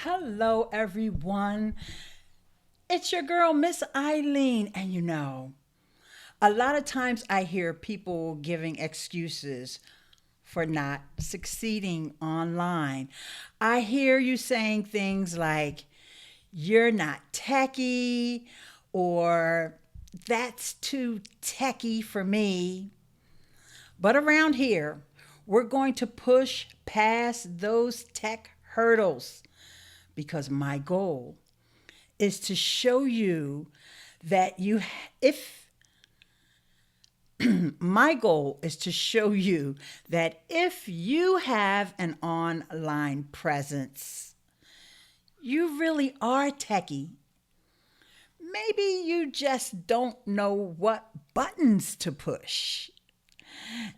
Hello, everyone. It's your girl, Miss Ileane. And a lot of times I hear people giving excuses for not succeeding online. I hear you saying things like, you're not techie, or that's too techie for me. But around here, we're going to push past those tech hurdles because my goal is to show you that if my goal is to show you that if you have an online presence, you really are techie. Maybe you just don't know what buttons to push.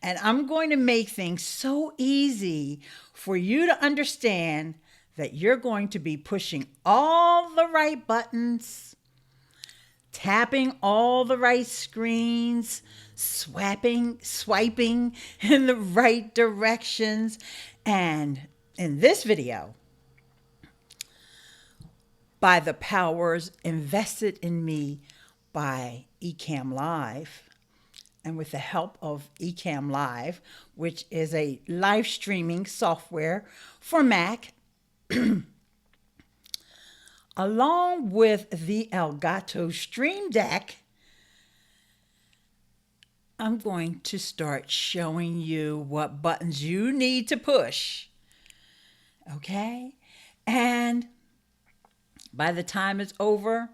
And I'm going to make things so easy for you to understand that you're going to be pushing all the right buttons, tapping all the right screens, swiping in the right directions. And in this video, by the powers invested in me by Ecamm Live, and with the help of Ecamm Live, which is a live streaming software for Mac, along with the Elgato Stream Deck, I'm going to start showing you what buttons you need to push. Okay? And by the time it's over,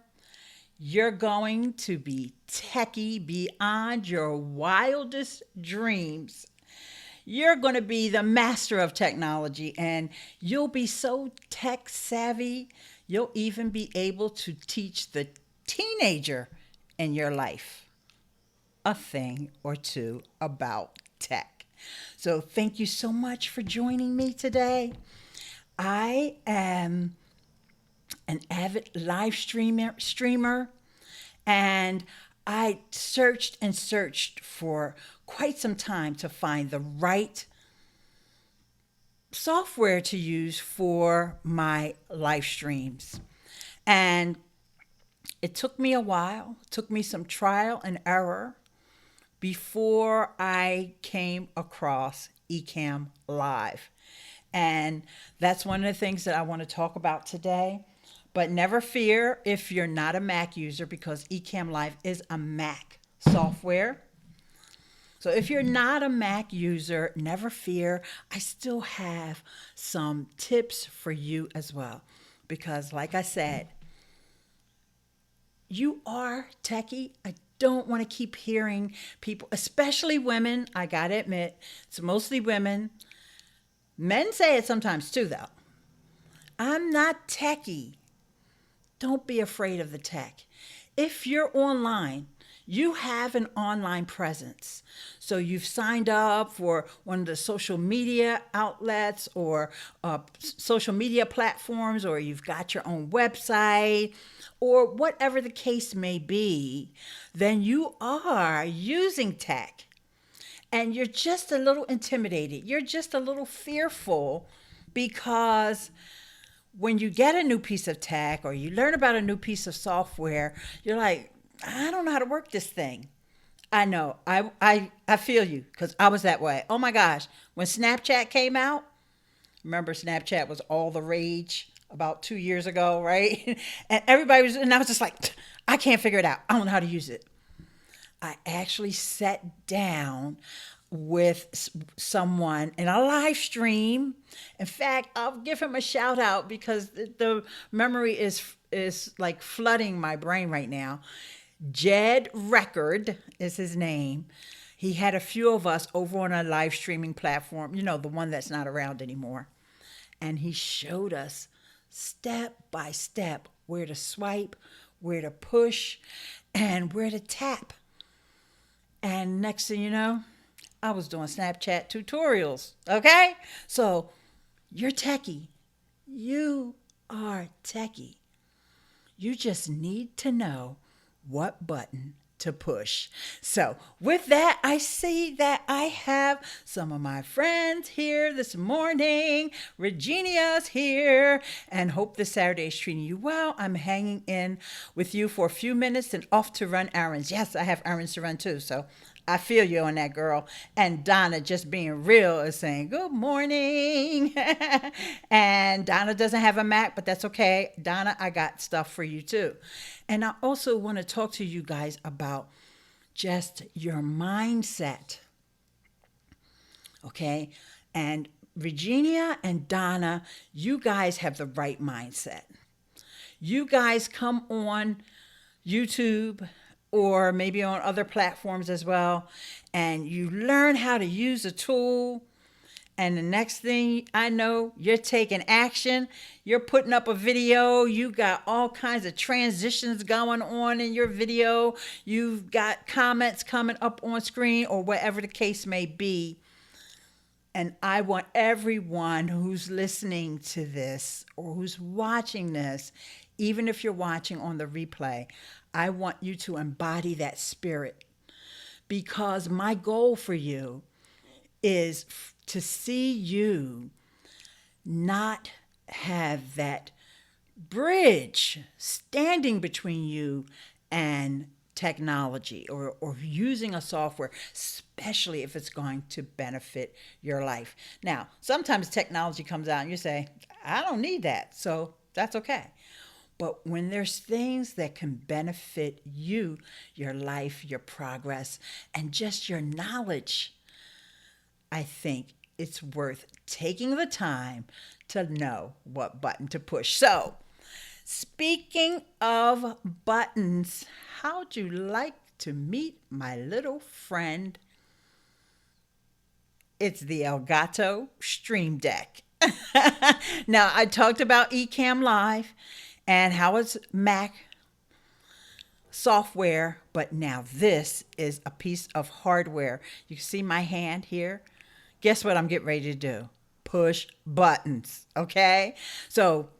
you're going to be techie beyond your wildest dreams. You're going to be the master of technology, and you'll be so tech savvy, you'll even be able to teach the teenager in your life a thing or two about tech. So thank you so much for joining me today. I am an avid live streamer, and I searched and searched for quite some time to find the right software to use for my live streams. And it took me a while, took me some trial and error before I came across Ecamm Live. And that's one of the things that I want to talk about today. But never fear if you're not a Mac user, because Ecamm Live is a Mac software. So if you're not a Mac user, never fear. I still have some tips for you as well. Because like I said, you are techie. I don't want to keep hearing people, especially women. I got to admit, it's mostly women. Men say it sometimes too, though. I'm not techie. Don't be afraid of the tech. If you're online, you have an online presence. So you've signed up for one of the social media outlets or social media platforms, or you've got your own website, or whatever the case may be, then you are using tech. And you're just a little intimidated. You're just a little fearful because when you get a new piece of tech or you learn about a new piece of software, you're like, I don't know how to work this thing. I know. I feel you, because I was that way. Oh my gosh. When Snapchat came out, remember Snapchat was all the rage about 2 years ago, right? And I was just like, I can't figure it out. I don't know how to use it. I actually sat down with someone in a live stream. In fact, I'll give him a shout out because the memory is like flooding my brain right now. Jed Record is his name. He had a few of us over on a live streaming platform, the one that's not around anymore. And he showed us step by step where to swipe, where to push, and where to tap. And next thing you know, I was doing Snapchat tutorials. Okay? So you're techie. You are techie. You just need to know what button to push. So with that, I see that I have some of my friends here this morning. Reginia's here, and hope this Saturday is treating you well. I'm hanging in with you for a few minutes and off to run errands. Yes, I have errands to run too, so I feel you on that, girl. And Donna, just being real, is saying good morning. And Donna doesn't have a Mac, but that's okay. Donna, I got stuff for you too. And I also want to talk to you guys about just your mindset. Okay? And Virginia and Donna, you guys have the right mindset. You guys come on YouTube or maybe on other platforms as well, and you learn how to use a tool, and the next thing I know, you're taking action, you're putting up a video, you got all kinds of transitions going on in your video, you've got comments coming up on screen, or whatever the case may be. And I want everyone who's listening to this or who's watching this, even if you're watching on the replay, I want you to embody that spirit, because my goal for you is to see you not have that bridge standing between you and technology or using a software, especially if it's going to benefit your life. Now, sometimes technology comes out and you say, I don't need that, so that's okay. But when there's things that can benefit you, your life, your progress, and just your knowledge, I think it's worth taking the time to know what button to push. So, speaking of buttons, how'd you like to meet my little friend? It's the Elgato Stream Deck. Now, I talked about Ecamm Live and how it's Mac software, but now this is a piece of hardware. You can see my hand here. Guess what I'm getting ready to do? Push buttons, okay? So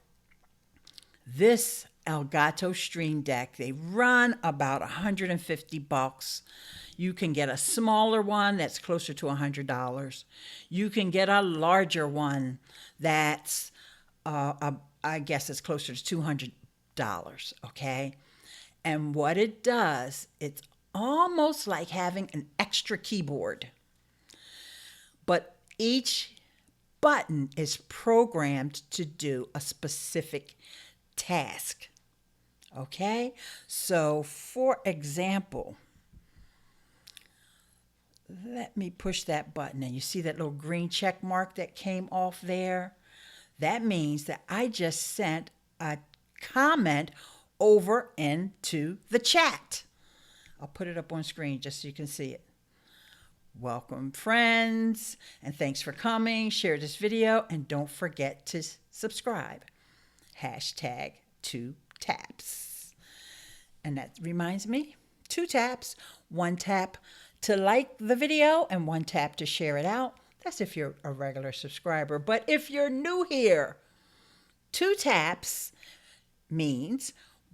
this Elgato Stream Deck, they run about $150. You can get a smaller one that's closer to $100. You can get a larger one that's I guess it's closer to $200, okay? And what it does, it's almost like having an extra keyboard. But each button is programmed to do a specific task, okay? So, for example, let me push that button, and you see that little green check mark that came off there? That means that I just sent a comment over into the chat. I'll put it up on screen just so you can see it. Welcome, friends, and thanks for coming. Share this video, and don't forget to subscribe. Hashtag 2taps. And that reminds me, 2 taps, 1 tap to like the video and 1 tap to share it out. That's if you're a regular subscriber. But if you're new here, 2 taps means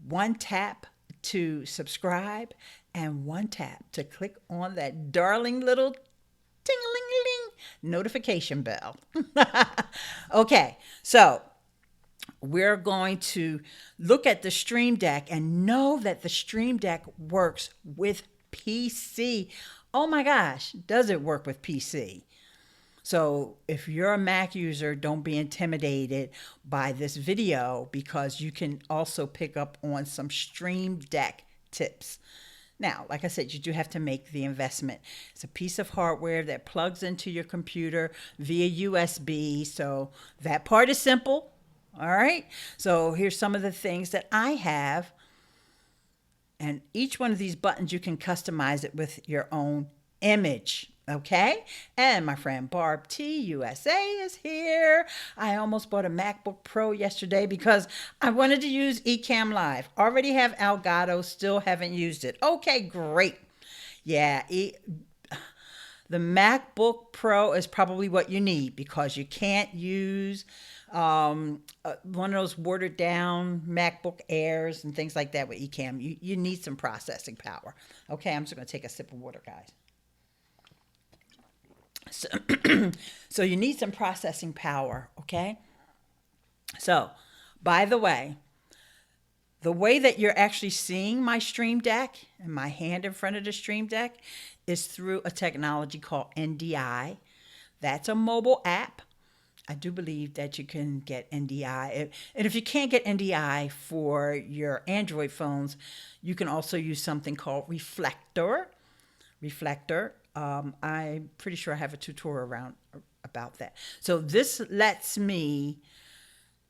1 tap to subscribe and 1 tap to click on that darling little ting-a-ling-a-ling notification bell. Okay, so we're going to look at the Stream Deck and know that the Stream Deck works with PC. Oh my gosh, does it work with PC? So if you're a Mac user, don't be intimidated by this video, because you can also pick up on some Stream Deck tips. Now, like I said, you do have to make the investment. It's a piece of hardware that plugs into your computer via USB. So that part is simple. All right. So here's some of the things that I have. And each one of these buttons, you can customize it with your own image. Okay, and my friend Barb T USA is here. I almost bought a MacBook Pro yesterday because I wanted to use Ecamm Live. Already have Elgato, still haven't used it. Okay, great. Yeah, The MacBook Pro is probably what you need because you can't use one of those watered down MacBook Airs and things like that with Ecamm. You need some processing power. Okay, I'm just going to take a sip of water, guys. So, so you need some processing power, okay? So, by the way that you're actually seeing my Stream Deck and my hand in front of the Stream Deck is through a technology called NDI. That's a mobile app. I do believe that you can get NDI. And if you can't get NDI for your Android phones, you can also use something called Reflector. I'm pretty sure I have a tutorial about that. So this lets me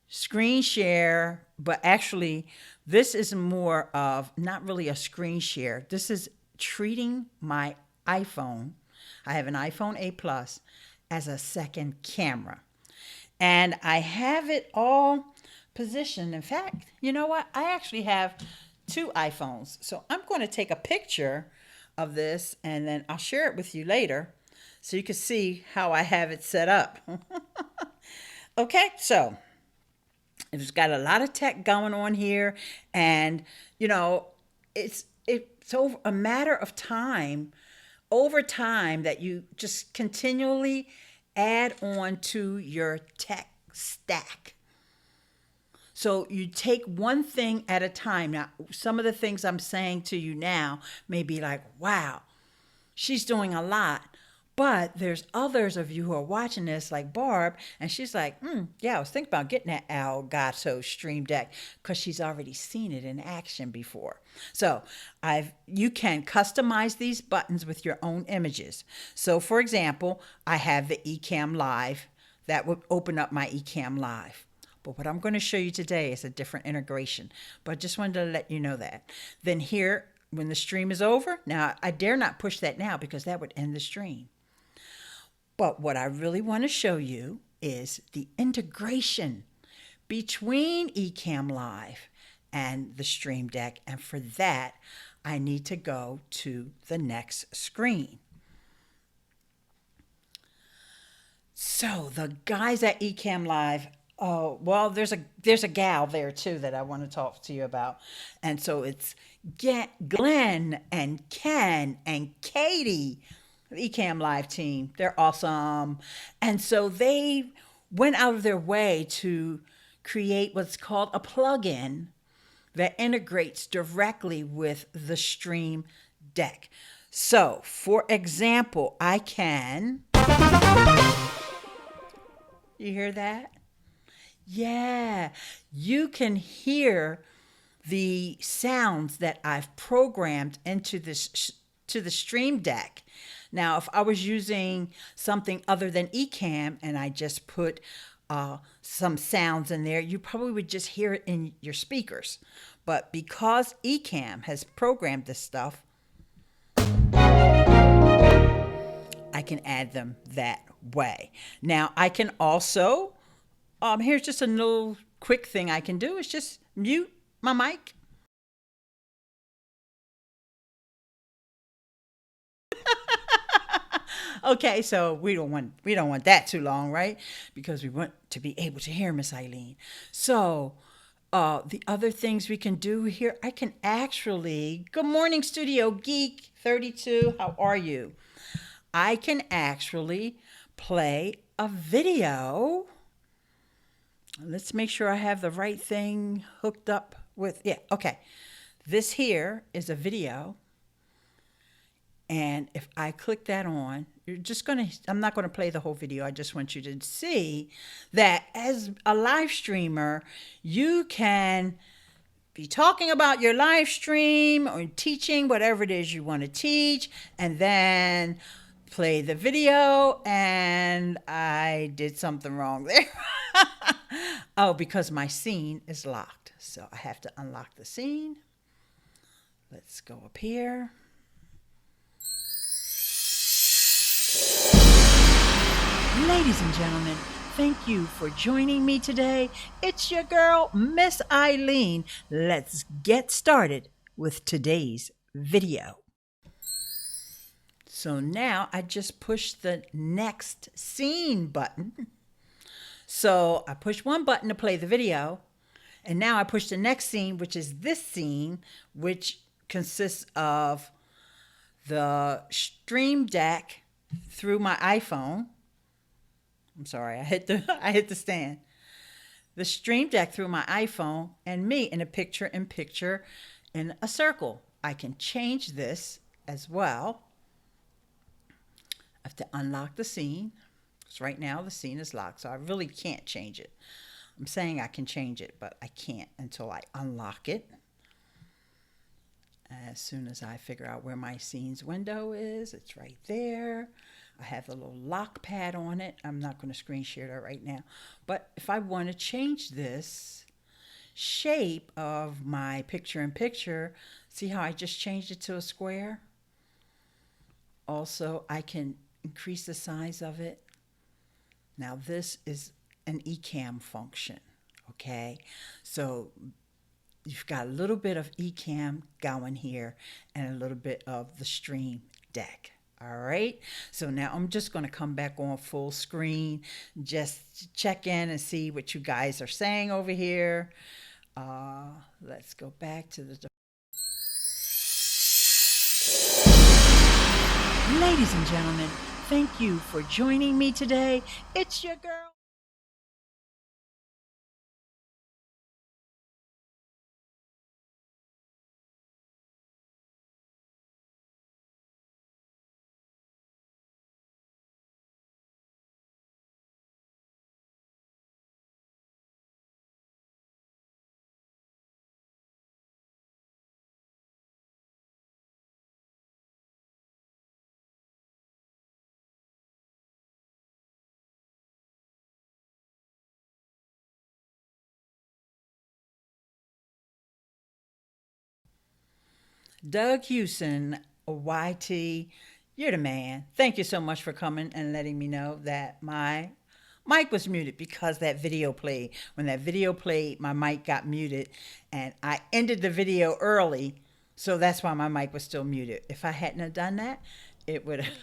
screen share, but actually this is more of not really a screen share. This is treating my iPhone. I have an iPhone 8 Plus as a second camera. And I have it all positioned. In fact, you know what? I actually have 2 iPhones. So I'm going to take a picture of this and then I'll share it with you later so you can see how I have it set up. Okay, so it's got a lot of tech going on here, and you know, it's over a matter of time, over time, that you just continually add on to your tech stack. So you take one thing at a time. Now, some of the things I'm saying to you now may be like, wow, she's doing a lot. But there's others of you who are watching this, like Barb, and she's like, yeah, I was thinking about getting that Elgato Stream Deck because she's already seen it in action before. So you can customize these buttons with your own images. So for example, I have the Ecamm Live. That would open up my Ecamm Live. But what I'm going to show you today is a different integration. But I just wanted to let you know that. Then here, when the stream is over, now I dare not push that now because that would end the stream. But what I really want to show you is the integration between Ecamm Live and the Stream Deck. And for that, I need to go to the next screen. So the guys at Ecamm Live, oh, well, there's a gal there too that I want to talk to you about. And so it's Glenn and Ken and Katie, the Ecamm Live team. They're awesome. And so they went out of their way to create what's called a plugin that integrates directly with the Stream Deck. So, for example, I can... You hear that? Yeah, you can hear the sounds that I've programmed into this to the Stream Deck. Now, if I was using something other than Ecamm and I just put some sounds in there, you probably would just hear it in your speakers. But because Ecamm has programmed this stuff, I can add them that way. Now, I can also, here's just a little quick thing I can do is just mute my mic. Okay, so we don't want that too long, right? Because we want to be able to hear Miss Ileane. So the other things we can do here, I can actually, good morning, Studio Geek 32, how are you? I can actually play a video. Let's make sure I have the right thing hooked up with, yeah, okay. This here is a video. And if I click that on, I'm not going to play the whole video. I just want you to see that as a live streamer, you can be talking about your live stream or teaching whatever it is you want to teach, and then play the video. And I did something wrong there. Oh, because my scene is locked. So I have to unlock the scene. Let's go up here. Ladies and gentlemen, thank you for joining me today. It's your girl, Miss Ileane. Let's get started with today's video. So now I just push the next scene button. So I push one button to play the video, and now I push the next scene, which is this scene, which consists of the Stream Deck through my iPhone. I'm sorry, I hit the stand. The Stream Deck through my iPhone and me in a picture-in-picture in a circle. I can change this as well. I have to unlock the scene. Because right now the scene is locked, so I really can't change it. I'm saying I can change it, but I can't until I unlock it. As soon as I figure out where my scenes window is, it's right there. I have the little lock pad on it. I'm not going to screen share that right now. But if I want to change this shape of my picture-in-picture, see how I just changed it to a square? Also, I can increase the size of it. Now this is an Ecamm function, okay? So you've got a little bit of Ecamm going here and a little bit of the Stream Deck, all right? So now I'm just gonna come back on full screen, just check in and see what you guys are saying over here. Let's go back to the... Ladies and gentlemen, thank you for joining me today. It's your girl. Doug Hewson, YT, you're the man. Thank you so much for coming and letting me know that my mic was muted because that video played. When that video played, my mic got muted and I ended the video early. So that's why my mic was still muted. If I hadn't have done that, it would have.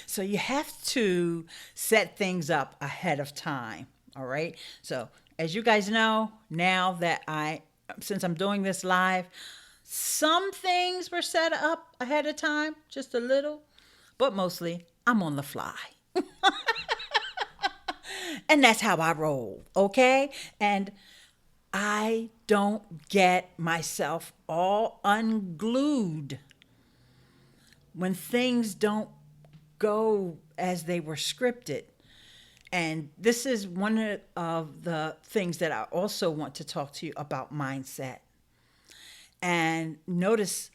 So you have to set things up ahead of time. All right. So as you guys know, now that since I'm doing this live, some things were set up ahead of time, just a little, but mostly I'm on the fly. And that's how I roll, okay? And I don't get myself all unglued when things don't go as they were scripted. And this is one of the things that I also want to talk to you about mindset. And notice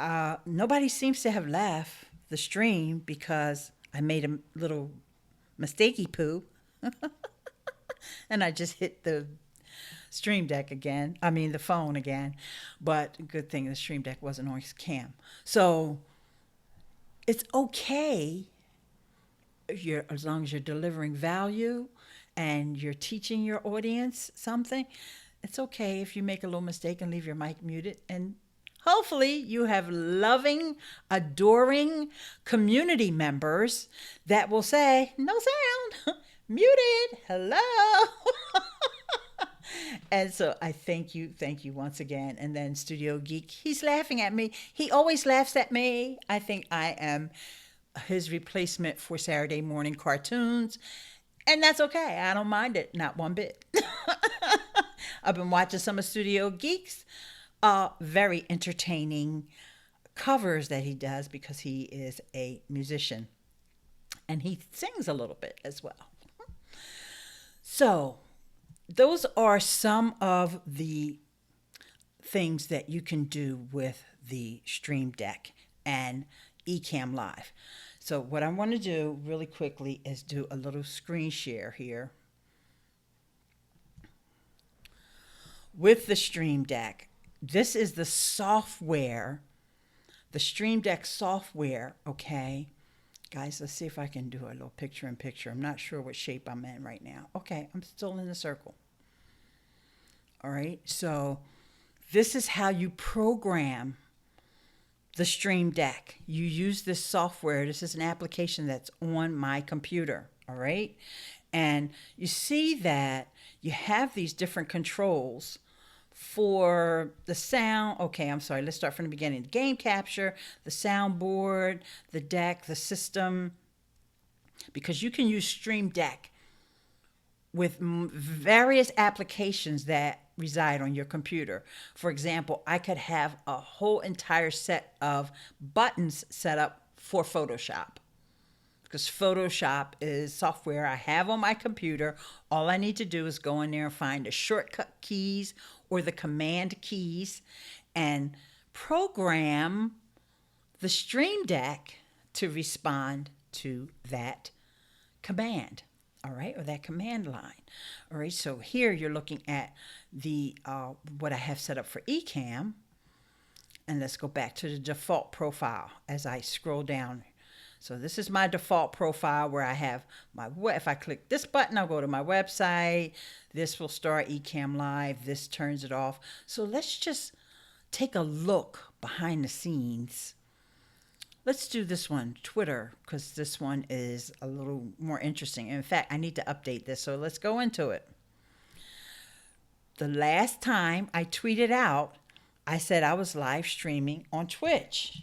nobody seems to have left the stream because I made a little mistakey poo. And I just hit the Stream Deck again. I mean, the phone again. But good thing the Stream Deck wasn't on cam. So it's okay as long as you're delivering value and you're teaching your audience something. It's okay if you make a little mistake and leave your mic muted. And hopefully you have loving, adoring community members that will say, no sound, muted, hello. And so I thank you once again. And then Studio Geek, he's laughing at me. He always laughs at me. I think I am his replacement for Saturday morning cartoons. And that's okay. I don't mind it, not one bit. I've been watching some of Studio Geek's very entertaining covers that he does because he is a musician. And he sings a little bit as well. So those are some of the things that you can do with the Stream Deck and Ecamm Live. So what I want to do really quickly is do a little screen share here with the Stream Deck. This is the software, the Stream Deck software, okay? Guys, let's see if I can do a little picture-in-picture. I'm not sure what shape I'm in right now. Okay, I'm still in the circle. All right, so this is how you program the Stream Deck. You use this software. This is an application that's on my computer, all right? And you see that you have these different controls for the sound. Okay, I'm sorry. Let's start from the beginning. The game capture, the soundboard, the deck, the system. Because you can use Stream Deck with various applications that reside on your computer. For example, I could have a whole entire set of buttons set up for Photoshop, because Photoshop is software I have on my computer. All I need to do is go in there and find the shortcut keys or the command keys and program the Stream Deck to respond to that command. All right, or that command line. All right, so here you're looking at the what I have set up for Ecamm. And let's go back to the default profile as I scroll down. So this is my default profile where I have my if I click this button, I'll go to my website. This will start Ecamm Live. This turns it off. So let's just take a look behind the scenes. Let's do this one, Twitter, because this one is a little more interesting. In fact, I need to update this, so let's go into it. The last time I tweeted out, I said I was live streaming on Twitch.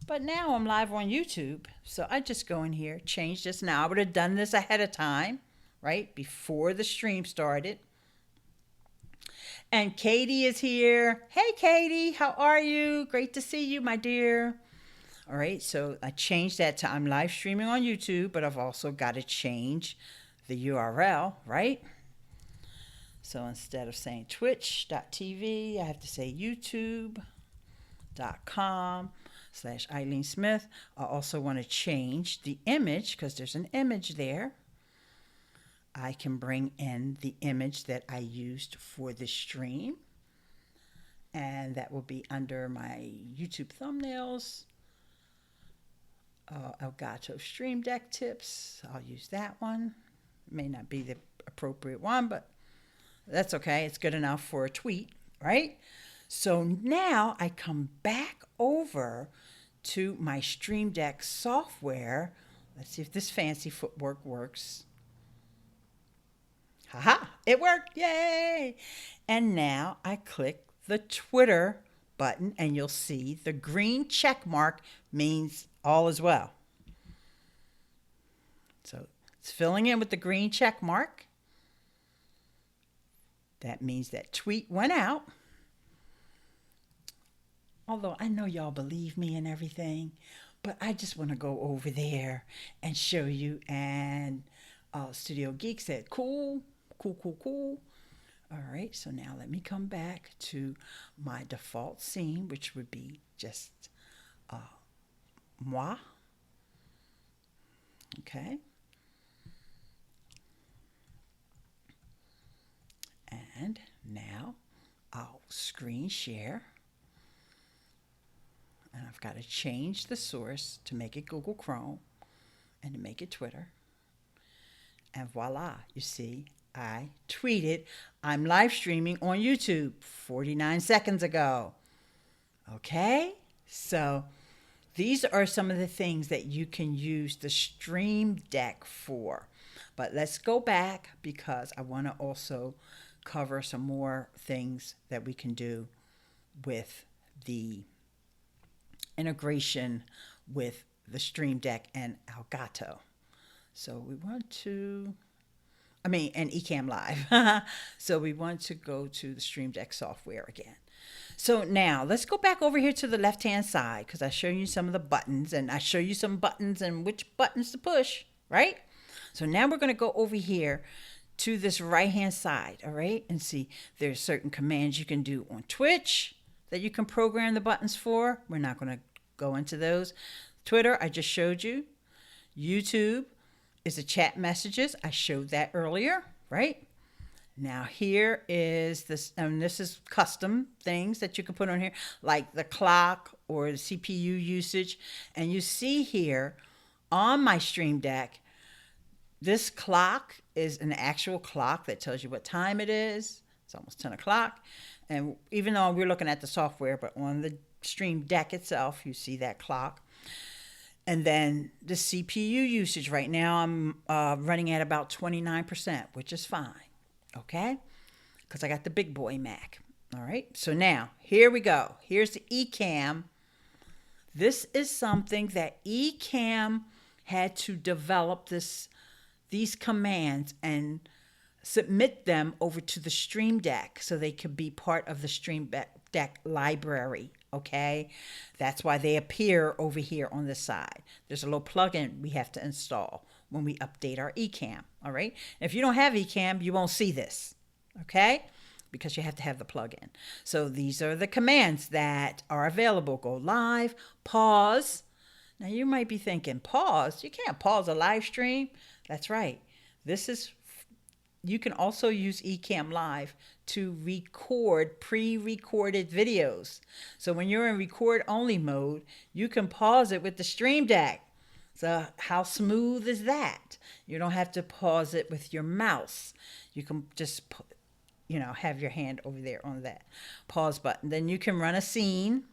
But now I'm live on YouTube, so I just go in here, change this. Now, I would have done this ahead of time, right, before the stream started. And Katie is here. Hey, Katie, how are you? Great to see you, my dear. All right, so I changed that to I'm live streaming on YouTube, but I've also got to change the URL, right? So instead of saying twitch.tv, I have to say youtube.com/Ileane Smith. I also want to change the image because there's an image there. I can bring in the image that I used for the stream, and that will be under my YouTube thumbnails. Elgato Stream Deck tips. I'll use that one. May not be the appropriate one, but that's okay. It's good enough for a tweet, right? So now I come back over to my Stream Deck software. Let's see if this fancy footwork works. Haha, it worked. Yay! And now I click the Twitter button, and you'll see the green check mark means all is well. So it's filling in with the green check mark. That means that tweet went out. Although I know y'all believe me and everything, but I just want to go over there and show you. And Studio Geek said, cool, cool, cool, cool. All right, so now let me come back to my default scene, which would be just moi. Okay. And now I'll screen share. And I've got to change the source to make it Google Chrome and to make it Twitter. And voila, you see, I tweeted, I'm live streaming on YouTube 49 seconds ago. Okay, so these are some of the things that you can use the Stream Deck for. But let's go back because I want to also cover some more things that we can do with the integration with the Stream Deck and Elgato. So we want to, and Ecamm Live. So we want to go to the Stream Deck software again. So now let's go back over here to the left-hand side because I show you some of the buttons and I show you some buttons and which buttons to push, right? So now we're going to go over here to this right-hand side, all right? And see, there's certain commands you can do on Twitch that you can program the buttons for. We're not going to go into those. Twitter, I just showed you. YouTube is the chat messages. I showed that earlier, right? Now here is this, and this is custom things that you can put on here, like the clock or the CPU usage. And you see here on my Stream Deck, this clock is an actual clock that tells you what time it is. It's almost 10 o'clock. And even though we're looking at the software, but on the Stream Deck itself. You see that clock. And then the CPU usage right now, I'm running at about 29%, which is fine. Okay? Because I got the big boy Mac. All right. So now, here we go. Here's the Ecamm. This is something that Ecamm had to develop these commands and submit them over to the Stream Deck so they could be part of the Stream Deck library. Okay, that's why they appear over here on the side. There's a little plugin we have to install when we update our Ecamm. All right, if you don't have Ecamm, you won't see this. Okay, because you have to have the plugin. So these are the commands that are available. Go live, pause. Now you might be thinking, pause? You can't pause a live stream. That's right. You can also use Ecamm Live to record pre-recorded videos. So when you're in record only mode, you can pause it with the Stream Deck. So how smooth is that? You don't have to pause it with your mouse. You can just, have your hand over there on that pause button. Then you can run a scene.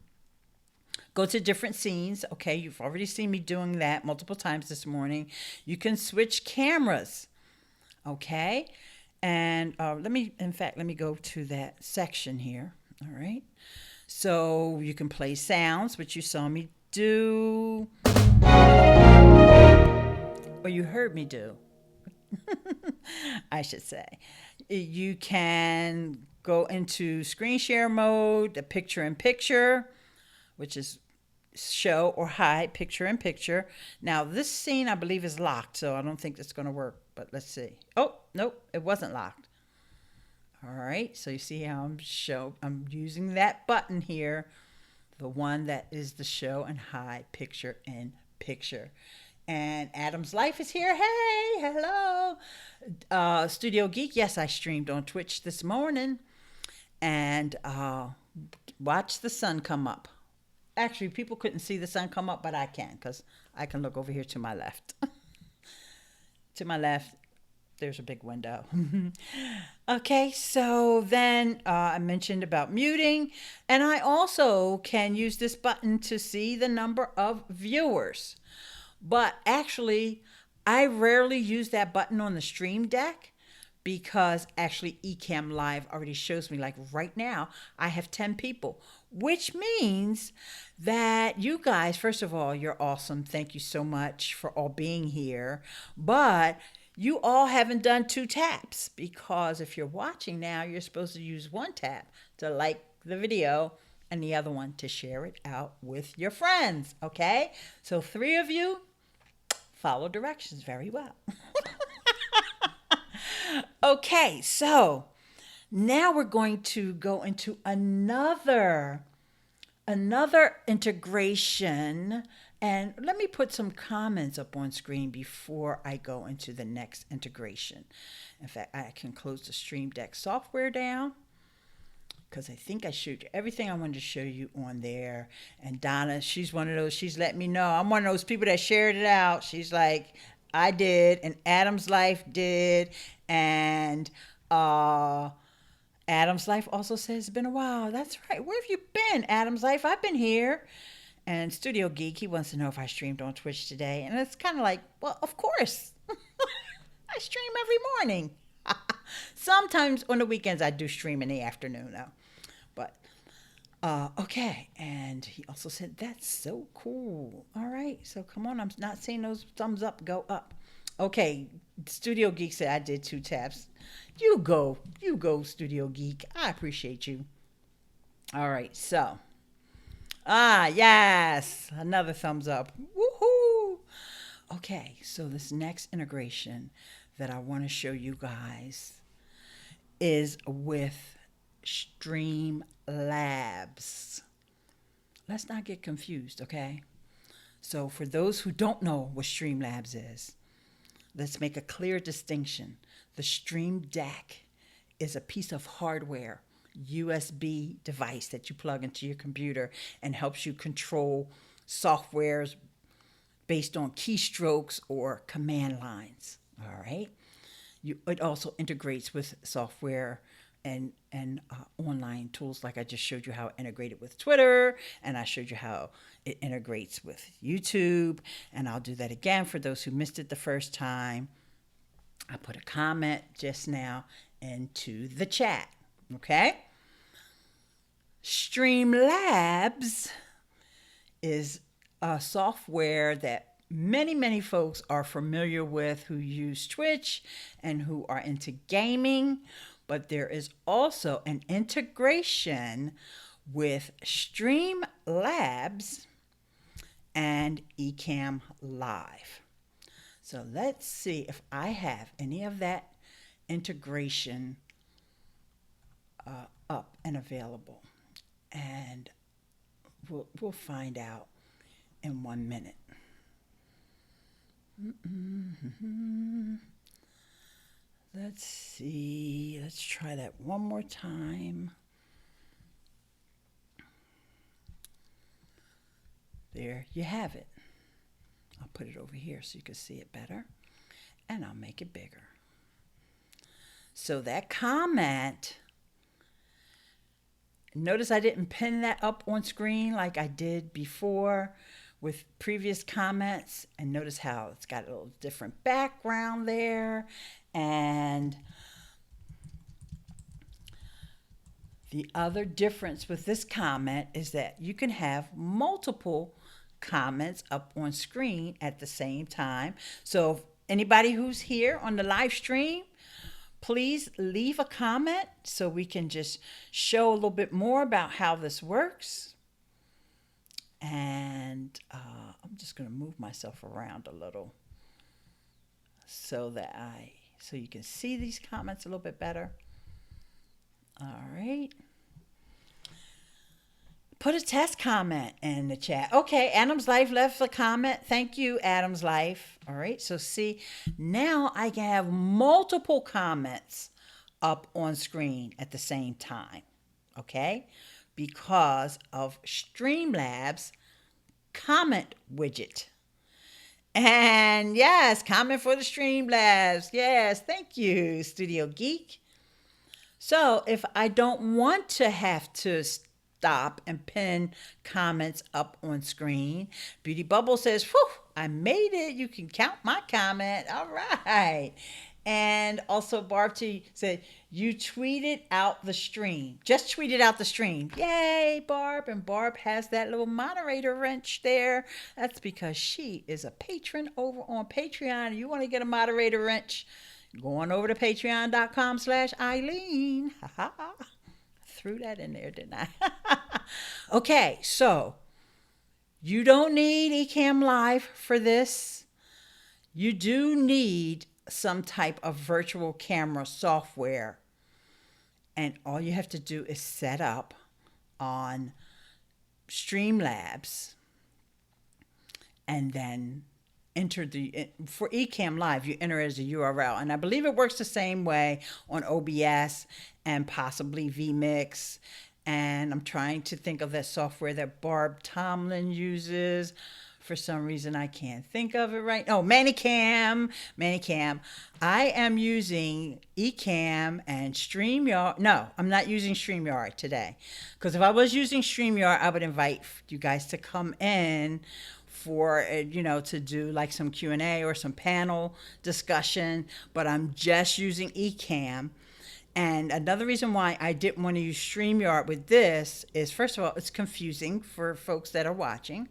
Go to different scenes. Okay, you've already seen me doing that multiple times this morning. You can switch cameras. Okay, and let me go to that section here. All right, so you can play sounds, which you saw me do, or you heard me do, I should say. You can go into screen share mode, the picture in picture, which is show or hide picture in picture. Now this scene I believe is locked, so I don't think it's going to work, but let's see. Oh, nope, it wasn't locked. All right, so you see how I'm using that button here, the one that is the show and hide picture in picture. And Adam's Life is here. Hey, hello. Studio Geek, yes, I streamed on Twitch this morning and watched the sun come up. Actually, people couldn't see the sun come up, but I can, because I can look over here to my left. To my left, there's a big window. Okay, so then I mentioned about muting, and I also can use this button to see the number of viewers. But actually, I rarely use that button on the Stream Deck, because actually Ecamm Live already shows me, like right now, I have 10 people, which means that you guys, first of all, you're awesome. Thank you so much for all being here. But you all haven't done 2 taps, because if you're watching now, you're supposed to use 1 tap to like the video and the other one to share it out with your friends. Okay, so 3 of you follow directions very well. Okay, so now we're going to go into another integration, and let me put some comments up on screen before I go into the next integration. In fact, I can close the Stream Deck software down, because I think I showed everything I wanted to show you on there. And Donna, she's one of those, she's letting me know. I'm one of those people that shared it out. She's like, I did, and Adam's Life did, and Adam's Life also says it's been a while. That's right. Where have you been, Adam's Life? I've been here. And Studio Geek, he wants to know if I streamed on Twitch today. And it's kind of like, well, of course. I stream every morning. Sometimes on the weekends I do stream in the afternoon, though. But, okay. And he also said, that's so cool. All right. So come on. I'm not seeing those thumbs up. Go up. Okay. Studio Geek said I did 2 taps. You go, Studio Geek. I appreciate you. All right, so. Yes, another thumbs up. Woohoo! Okay, so this next integration that I want to show you guys is with Streamlabs. Let's not get confused, okay? So for those who don't know what Streamlabs is, let's make a clear distinction. The Stream Deck is a piece of hardware, USB device that you plug into your computer and helps you control softwares based on keystrokes or command lines. All right. It also integrates with software online tools, like I just showed you how it integrated with Twitter, and I showed you how it integrates with YouTube, and I'll do that again for those who missed it the first time. I put a comment just now into the chat. Okay? Streamlabs is a software that many folks are familiar with who use Twitch and who are into gaming, but there is also an integration with Streamlabs and Ecamm Live. So let's see if I have any of that integration up and available, and we'll find out in 1 minute. Let's see. Let's try that one more time. There you have it. I'll put it over here so you can see it better, and I'll make it bigger. So that comment, notice I didn't pin that up on screen like I did before with previous comments, and notice how it's got a little different background there. And the other difference with this comment is that you can have multiple comments up on screen at the same time. So if anybody who's here on the live stream, please leave a comment so we can just show a little bit more about how this works. And I'm just going to move myself around a little so you can see these comments a little bit better. All right. Put a test comment in the chat. Okay, Adam's Life left a comment. Thank you, Adam's Life. All right, so see, now I can have multiple comments up on screen at the same time, okay? Because of Streamlabs comment widget. And yes, comment for the Streamlabs. Yes, thank you, Studio Geek. So if I don't want to have to stop and pin comments up on screen, Beauty Bubble says, whew, I made it. You can count my comment. All right. And also Barb T said, you tweeted out the stream. Just tweeted out the stream. Yay, Barb. And Barb has that little moderator wrench there. That's because she is a patron over on Patreon. You want to get a moderator wrench? Go on over to patreon.com/Ileane. Threw that in there, didn't I? Okay, so you don't need Ecamm Live for this. You do need some type of virtual camera software, and all you have to do is set up on Streamlabs and then enter for Ecamm Live, you enter as a URL, and I believe it works the same way on OBS and possibly vMix. And I'm trying to think of that software that Barb Tomlin uses. For some reason, I can't think of it right. Oh, Manicam. I am using Ecamm and StreamYard. No, I'm not using StreamYard today. Because if I was using StreamYard, I would invite you guys to come in for, to do like some Q&A or some panel discussion. But I'm just using Ecamm. And another reason why I didn't want to use StreamYard with this is, first of all, it's confusing for folks that are watching.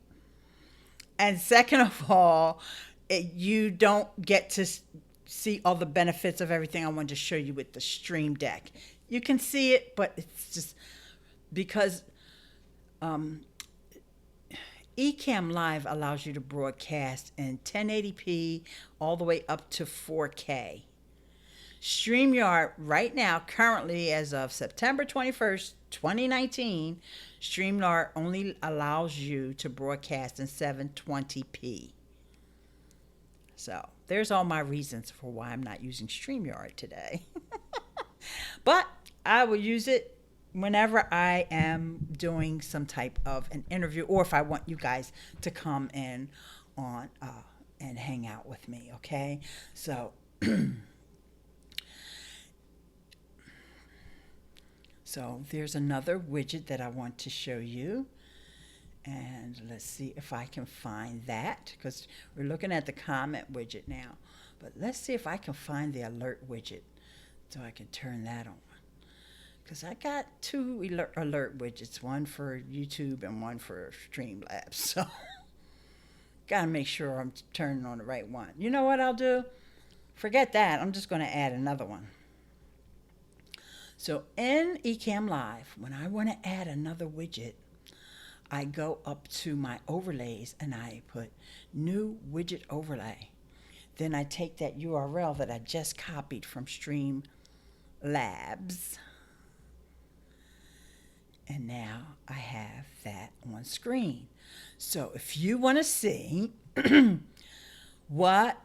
And second of all, you don't get to see all the benefits of everything I wanted to show you with the Stream Deck. You can see it, but it's just because Ecamm Live allows you to broadcast in 1080p all the way up to 4K. StreamYard right now, currently as of September 21st, 2019, StreamYard only allows you to broadcast in 720p. So there's all my reasons for why I'm not using StreamYard today. But I will use it whenever I am doing some type of an interview, or if I want you guys to come in on and hang out with me, okay? So So there's another widget that I want to show you. And let's see if I can find that, because we're looking at the comment widget now. But let's see if I can find the alert widget so I can turn that on. Because I got two alert widgets, one for YouTube and one for Streamlabs. So got to make sure I'm turning on the right one. You know what I'll do? Forget that. I'm just going to add another one. So in Ecamm Live, when I want to add another widget, I go up to my overlays and I put new widget overlay. Then I take that URL that I just copied from Streamlabs. And now I have that on screen. So if you want to see what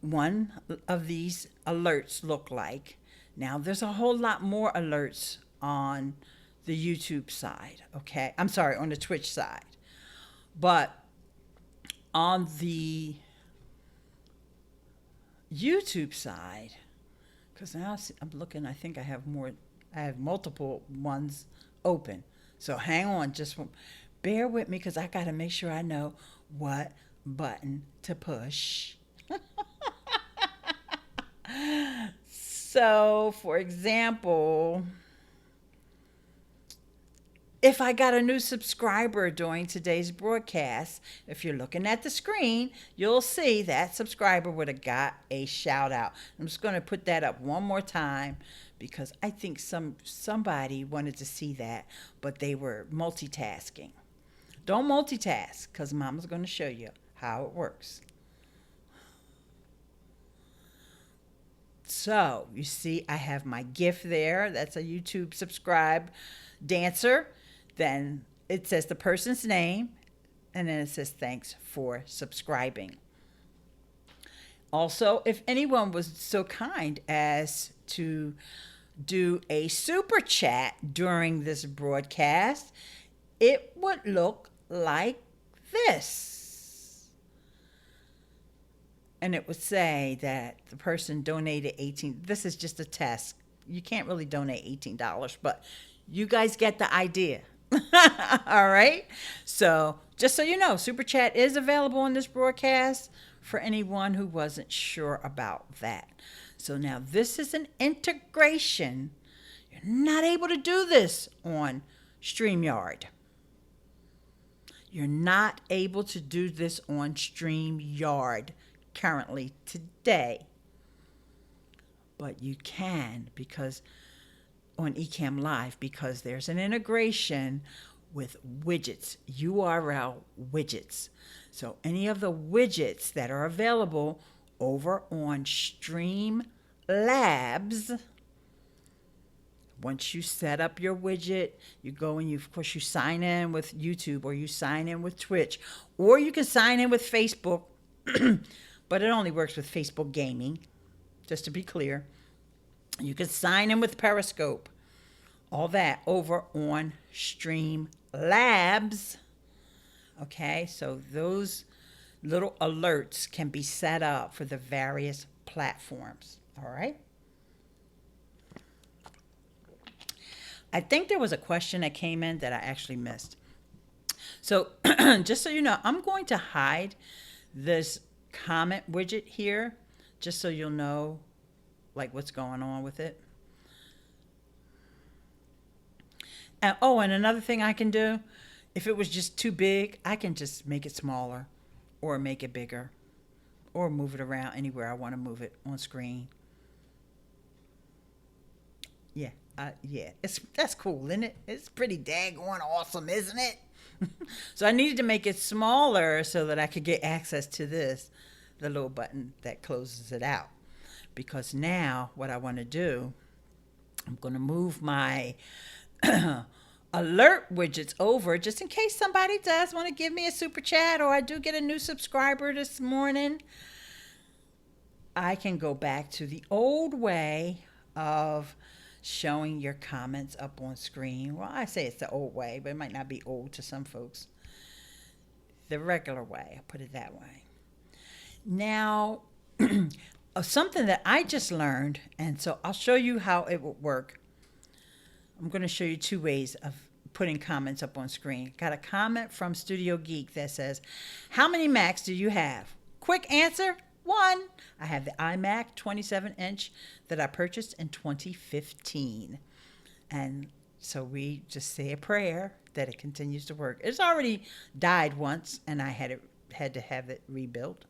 one of these alerts look like, now there's a whole lot more alerts on the YouTube side, okay? I'm sorry, on the Twitch side. But on the YouTube side, because now I'm looking, I think I have multiple ones open. So hang on, just bear with me, because I got to make sure I know what button to push. So, for example, if I got a new subscriber during today's broadcast, if you're looking at the screen, you'll see that subscriber would have got a shout out. I'm just going to put that up one more time because I think somebody wanted to see that, but they were multitasking. Don't multitask, because Mama's going to show you how it works. So, you see, I have my GIF there. That's a YouTube subscribe dancer. Then it says the person's name, and then it says thanks for subscribing. Also, if anyone was so kind as to do a super chat during this broadcast, it would look like this. And it would say that the person donated $18. This is just a test. You can't really donate $18, but you guys get the idea. All right. So just so you know, Super Chat is available on this broadcast for anyone who wasn't sure about that. So now this is an integration. You're not able to do this on StreamYard. You're not able to do this on StreamYard currently today. But you can, because on Ecamm Live, because there's an integration with widgets, URL widgets. So any of the widgets that are available over on Streamlabs, once you set up your widget, you go and of course you sign in with YouTube, or you sign in with Twitch, or you can sign in with Facebook, but it only works with Facebook Gaming, just to be clear. You can sign in with Periscope, all that over on Streamlabs. Okay, so those little alerts can be set up for the various platforms. All right. I think there was a question that came in that I actually missed. So just so you know, I'm going to hide this comment widget here, just so you'll know like what's going on with it. And another thing I can do, if it was just too big, I can just make it smaller or make it bigger or move it around anywhere I want to move it on screen. Yeah, that's cool, isn't it? It's pretty daggone awesome, isn't it? So I needed to make it smaller so that I could get access to this, the little button that closes it out. Because now what I want to do, I'm going to move my alert widgets over just in case somebody does want to give me a super chat, or I do get a new subscriber this morning. I can go back to the old way of showing your comments up on screen. Well, I say it's the old way, but it might not be old to some folks. The regular way, I'll put it that way. Now, something that I just learned, and so I'll show you how it would work. I'm going to show you two ways of putting comments up on screen. Got a comment from Studio Geek that says, how many Macs do you have? Quick answer, one. I have the iMac 27-inch that I purchased in 2015. And so we just say a prayer that it continues to work. It's already died once, and I had to have it rebuilt.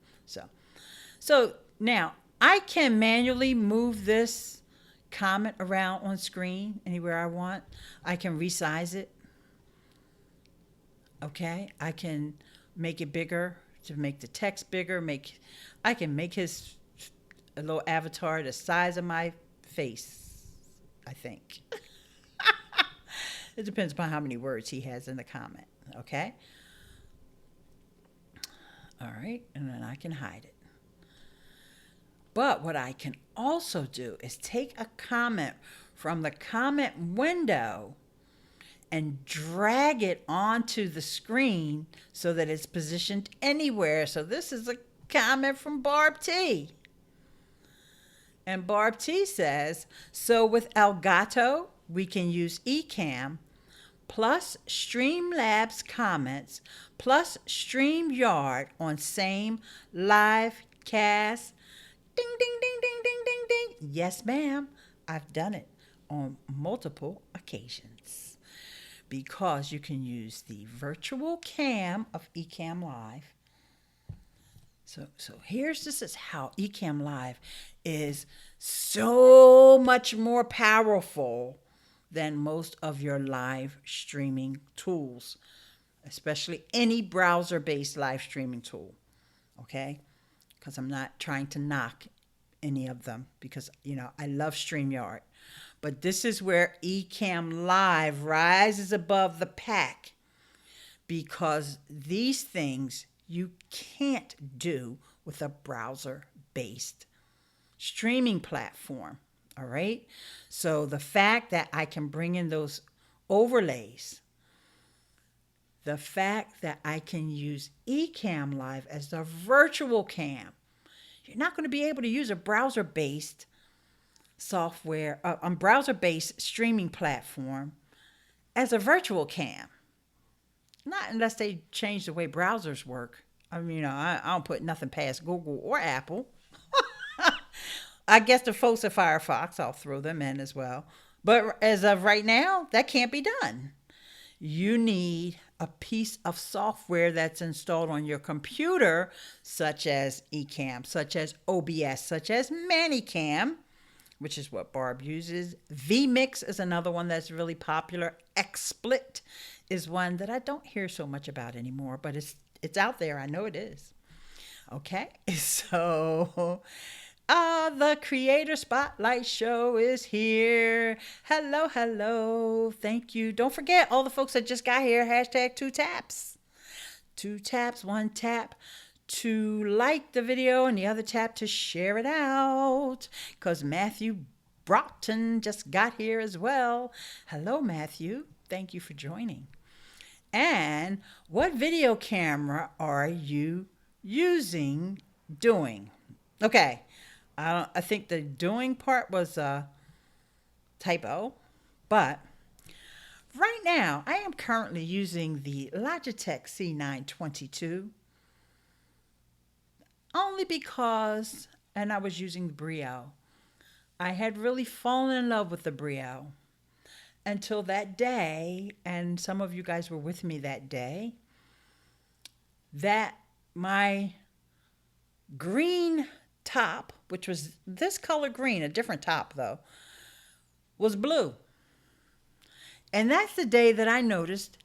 So now I can manually move this comment around on screen anywhere I want. I can resize it. Okay, I can make it bigger to make the text bigger. I can make his a little avatar the size of my face, I think. It depends upon how many words he has in the comment. Okay. All right, and then I can hide it. But what I can also do is take a comment from the comment window and drag it onto the screen so that it's positioned anywhere. So this is a comment from Barb T. And Barb T says, so with Elgato, we can use Ecamm plus Streamlabs comments plus StreamYard on same live cast. Ding, ding, ding, ding, ding, ding, ding. Yes, ma'am. I've done it on multiple occasions because you can use the virtual cam of Ecamm Live. So this is how Ecamm Live is so much more powerful than most of your live streaming tools, especially any browser-based live streaming tool, okay? Because I'm not trying to knock any of them because, I love StreamYard. But this is where Ecamm Live rises above the pack because these things you can't do with a browser-based streaming platform, all right? So the fact that I can bring in those overlays, the fact that I can use Ecamm Live as the virtual cam, you're not going to be able to use a browser-based software, a browser-based streaming platform as a virtual cam. Not unless they change the way browsers work. I mean, I don't put nothing past Google or Apple. I guess the folks at Firefox, I'll throw them in as well. But as of right now, that can't be done. You need a piece of software that's installed on your computer, such as Ecamm, such as OBS, such as Manicam, which is what Barb uses. vMix is another one that's really popular. XSplit is one that I don't hear so much about anymore, but it's out there. I know it is. Okay, so the Creator Spotlight Show is here. Hello, hello. Thank you. Don't forget all the folks that just got here, hashtag 2taps. 2 taps, 1 tap to like the video and the other tap to share it out because Matthew Brockton just got here as well. Hello, Matthew. Thank you for joining. And what video camera are you doing? Okay. I think the doing part was a typo, but right now I am currently using the Logitech C922 only because, and I was using the Brio. I had really fallen in love with the Brio until that day, and some of you guys were with me that day, that my green top, which was this color green, a different top though, was blue. And that's the day that I noticed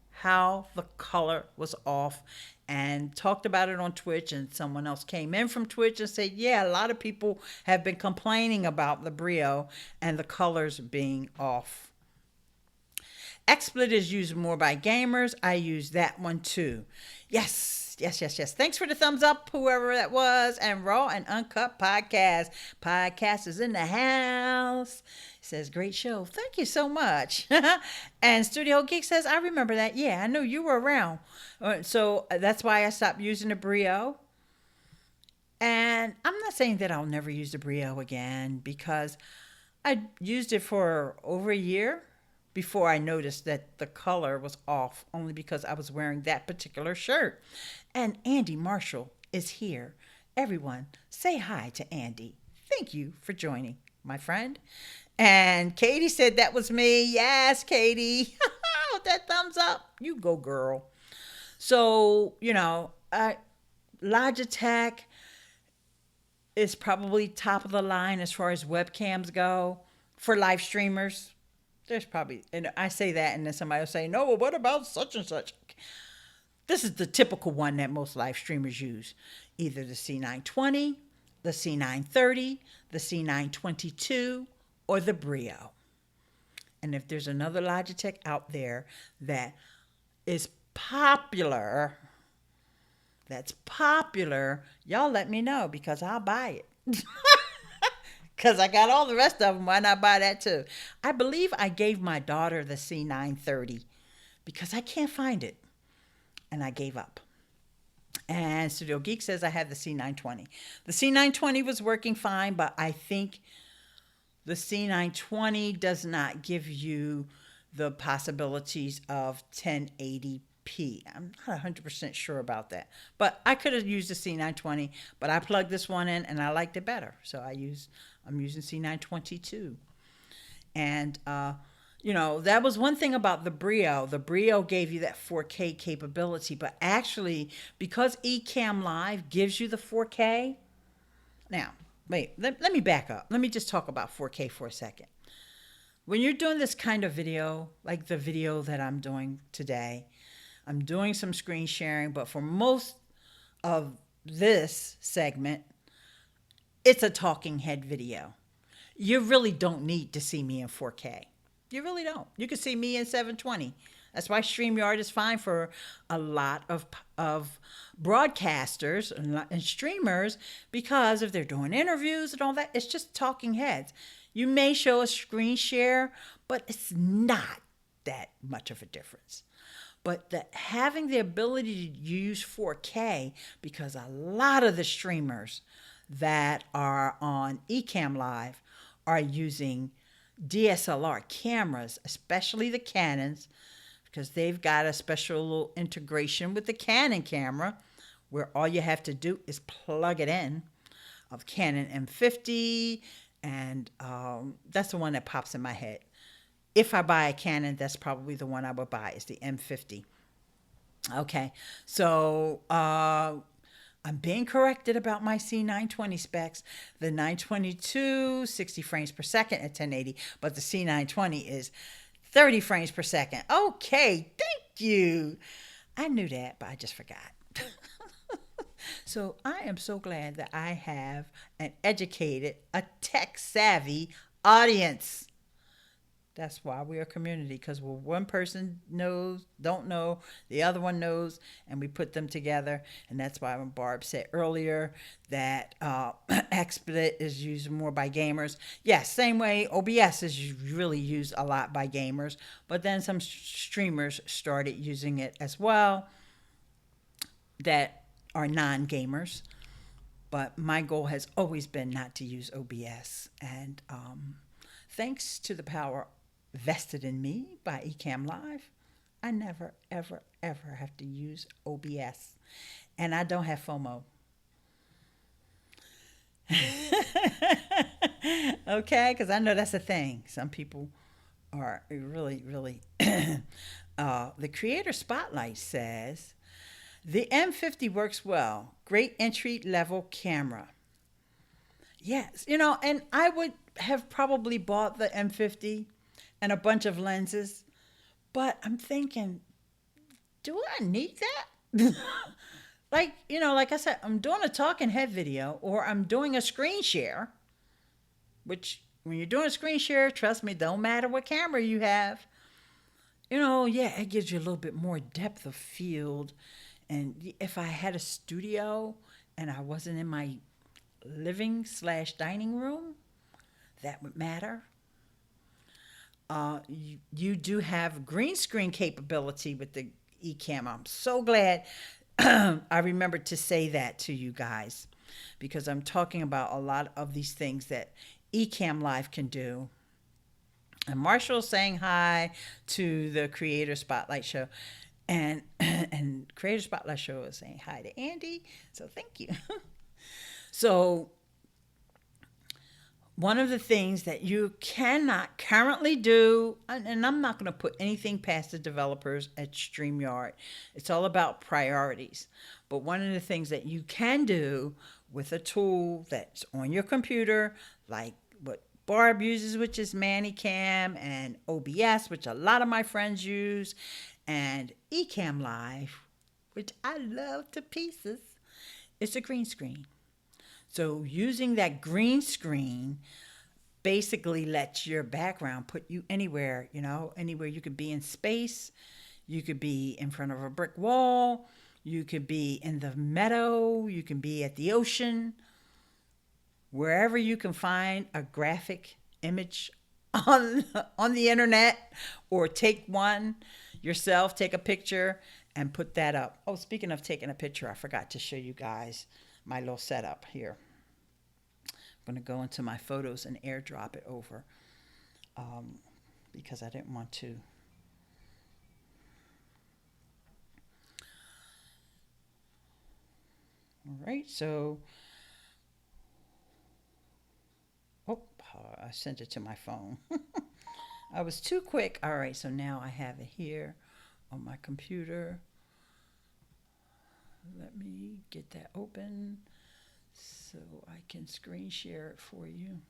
how the color was off and talked about it on Twitch, and someone else came in from Twitch and said, yeah, a lot of people have been complaining about the Brio and the colors being off. XSplit is used more by gamers. I use that one too. Yes. Thanks for the thumbs up, whoever that was. And Raw and Uncut Podcast. Podcast is in the house. Says, great show. Thank you so much. And Studio Geek says, I remember that. Yeah, I know you were around. So that's why I stopped using the Brio. And I'm not saying that I'll never use the Brio again because I used it for over a year. before I noticed that the color was off, only because I was wearing that particular shirt. And Andy Marshall is here. Everyone, say hi to Andy. Thank you for joining, my friend. And Katie said that was me. Yes, Katie. With that thumbs up. You go, girl. So, Logitech is probably top of the line as far as webcams go for live streamers. There's probably, and I say that, and then somebody will say, no, well, what about such and such? This is the typical one that most live streamers use. Either the C920, the C930, the C922, or the Brio. And if there's another Logitech out there that is popular, y'all let me know, because I'll buy it. Because I got all the rest of them. Why not buy that too? I believe I gave my daughter the C930 because I can't find it. And I gave up. And Studio Geek says I have the C920. The C920 was working fine, but I think the C920 does not give you the possibilities of 1080p. I'm not 100% sure about that. But I could have used the C920, but I plugged this one in and I liked it better. So I'm using C922. And that was one thing about the Brio. The Brio gave you that 4K capability, but actually, because Ecamm Live gives you the 4K. Now, wait, let me back up. Let me just talk about 4K for a second. When you're doing this kind of video, like the video that I'm doing today, I'm doing some screen sharing, but for most of this segment, it's a talking head video. You really don't need to see me in 4K. You really don't. You can see me in 720. That's why StreamYard is fine for a lot of broadcasters and streamers, because if they're doing interviews and all that, it's just talking heads. You may show a screen share, but it's not that much of a difference. But having the ability to use 4K, because a lot of the streamers that are on Ecamm Live are using DSLR cameras, especially the Canons, because they've got a special little integration with the Canon camera where all you have to do is plug it in, of Canon M50, and that's the one that pops in my head. If I buy a Canon, that's probably the one I would buy, is the M50. Okay, so I'm being corrected about my C920 specs. The 922, 60 frames per second at 1080, but the C920 is 30 frames per second. Okay, thank you. I knew that, but I just forgot. So I am so glad that I have an educated, a tech-savvy audience. That's why we're a community, because one person don't know, the other one knows, and we put them together. And that's why when Barb said earlier that XSplit is used more by gamers. Yes, same way OBS is really used a lot by gamers, but then some streamers started using it as well that are non-gamers. But my goal has always been not to use OBS. And thanks to the power vested in me by Ecamm Live, I never, ever, ever have to use OBS. And I don't have FOMO. Okay, because I know that's a thing. Some people are really, really. The Creator Spotlight says, the M50 works well. Great entry-level camera. Yes, and I would have probably bought the M50 and a bunch of lenses, but I'm thinking, do I need that? Like I said, I'm doing a talking head video, or I'm doing a screen share, which when you're doing a screen share, trust me, don't matter what camera you have. It gives you a little bit more depth of field. And if I had a studio and I wasn't in my living/dining room, that would matter. You do have green screen capability with the Ecamm. I'm so glad I remembered to say that to you guys, because I'm talking about a lot of these things that Ecamm Live can do. And Marshall saying hi to the Creator Spotlight Show. And and Creator Spotlight Show is saying hi to Andy. So thank you. So one of the things that you cannot currently do, and I'm not going to put anything past the developers at StreamYard, it's all about priorities. But one of the things that you can do with a tool that's on your computer, like what Barb uses, which is Ecamm, and OBS, which a lot of my friends use, and Ecamm Live, which I love to pieces, it's a green screen. So using that green screen basically lets your background put you anywhere, anywhere. You could be in space, you could be in front of a brick wall, you could be in the meadow, you can be at the ocean, wherever you can find a graphic image on the internet, or take one yourself, take a picture and put that up. Oh, speaking of taking a picture, I forgot to show you guys my little setup here. I'm going to go into my photos and airdrop it over because I didn't want to. All right, so I sent it to my phone. I was too quick. All right, so now I have it here on my computer. Let me get that open so I can screen share it for you.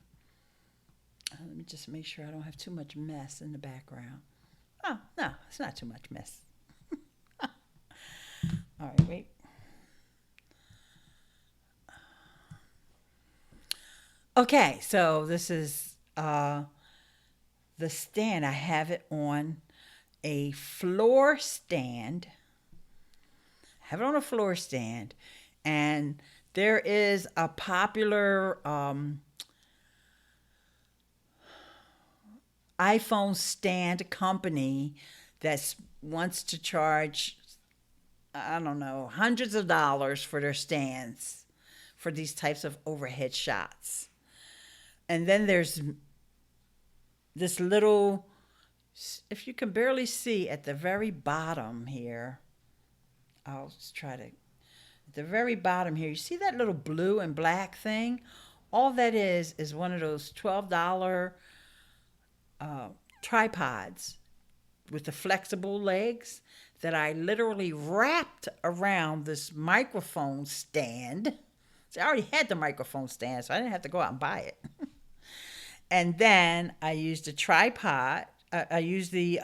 Let me just make sure I don't have too much mess in the background. Oh, no, it's not too much mess. All right, wait. Okay, so this is the stand. I have it on a floor stand. And there is a popular iPhone stand company that wants to charge, I don't know, hundreds of dollars for their stands for these types of overhead shots. And then there's this little, if you can barely see at the very bottom here, I'll just try to, at the very bottom here, you see that little blue and black thing? All that is one of those $12 tripods with the flexible legs that I literally wrapped around this microphone stand. See, I already had the microphone stand, so I didn't have to go out and buy it. And then I used a tripod. I used the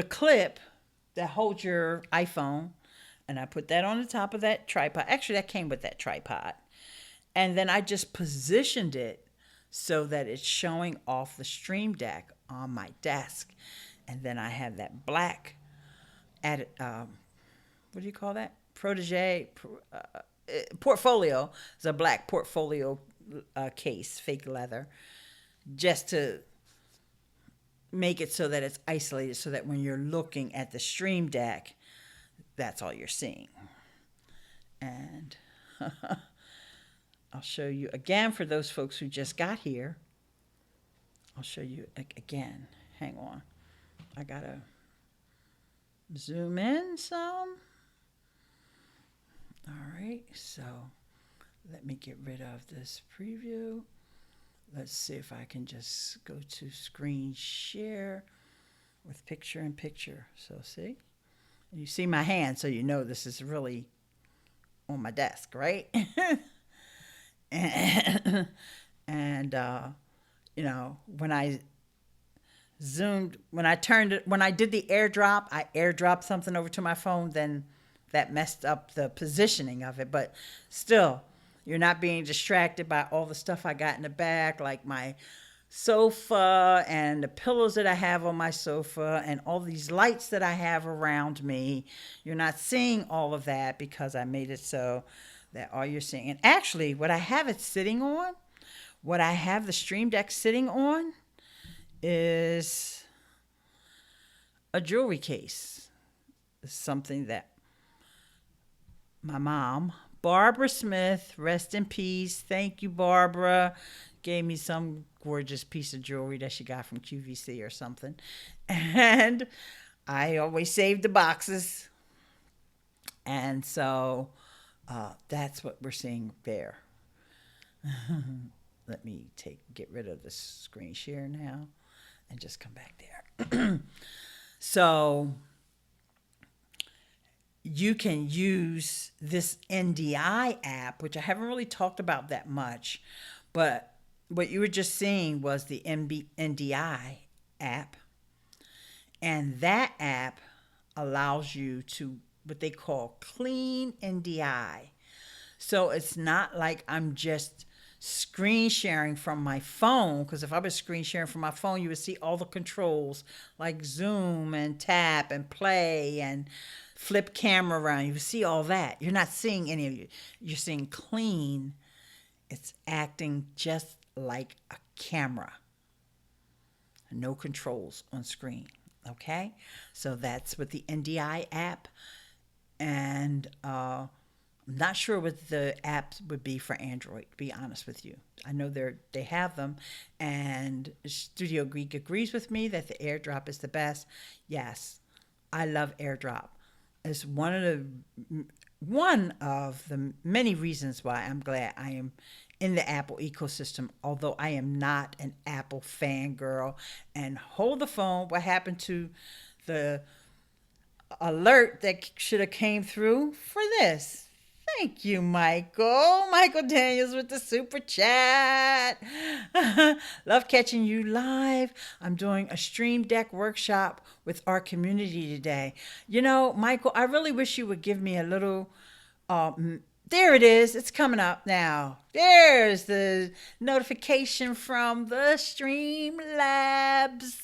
clip that holds your iPhone, and I put that on the top of that tripod. Actually, that came with that tripod. And then I just positioned it so that it's showing off the Stream Deck on my desk. And then I have that black, what do you call that? Portfolio. It's a black portfolio case, fake leather, just to make it so that it's isolated, so that when you're looking at the Stream Deck, that's all you're seeing. And I'll show you again for those folks who just got here. I'll show you again. Hang on. I gotta zoom in some. All right, so let me get rid of this preview. Let's see if I can just go to screen share with picture in picture. So see, you see my hand, so you know this is really on my desk, right? and when I zoomed, when I did the airdrop, I airdropped something over to my phone, then that messed up the positioning of it. But still, you're not being distracted by all the stuff I got in the back, like my sofa and the pillows that I have on my sofa and all these lights that I have around me. You're not seeing all of that because I made it so that all you're seeing. And actually, what I have the Stream Deck sitting on is a jewelry case. It's something that my mom, Barbara Smith, rest in peace. Thank you, Barbara. gave me some gorgeous piece of jewelry that she got from QVC or something. And I always save the boxes. And so that's what we're seeing there. Let me get rid of the screen share now and just come back there. So you can use this NDI app, which I haven't really talked about that much, but what you were just seeing was the NDI app. And that app allows you to what they call clean NDI. So it's not like I'm just screen sharing from my phone, because if I was screen sharing from my phone, you would see all the controls like zoom and tap and play and flip camera around. You see all that. You're not seeing any of it. You're seeing clean. It's acting just like a camera. No controls on screen. Okay? So that's with the NDI app. And I'm not sure what the apps would be for Android, to be honest with you. I know they have them. And Studio Greek agrees with me that the AirDrop is the best. Yes, I love AirDrop. It's one of the many reasons why I'm glad I am in the Apple ecosystem, although I am not an Apple fangirl. And hold the phone, what happened to the alert that should have came through for this? Thank you, Michael. Michael Daniels with the super chat. Love catching you live. I'm doing a Stream Deck workshop with our community today. You know, Michael, I really wish you would give me a little... there it is. It's coming up now. There's the notification from the Streamlabs.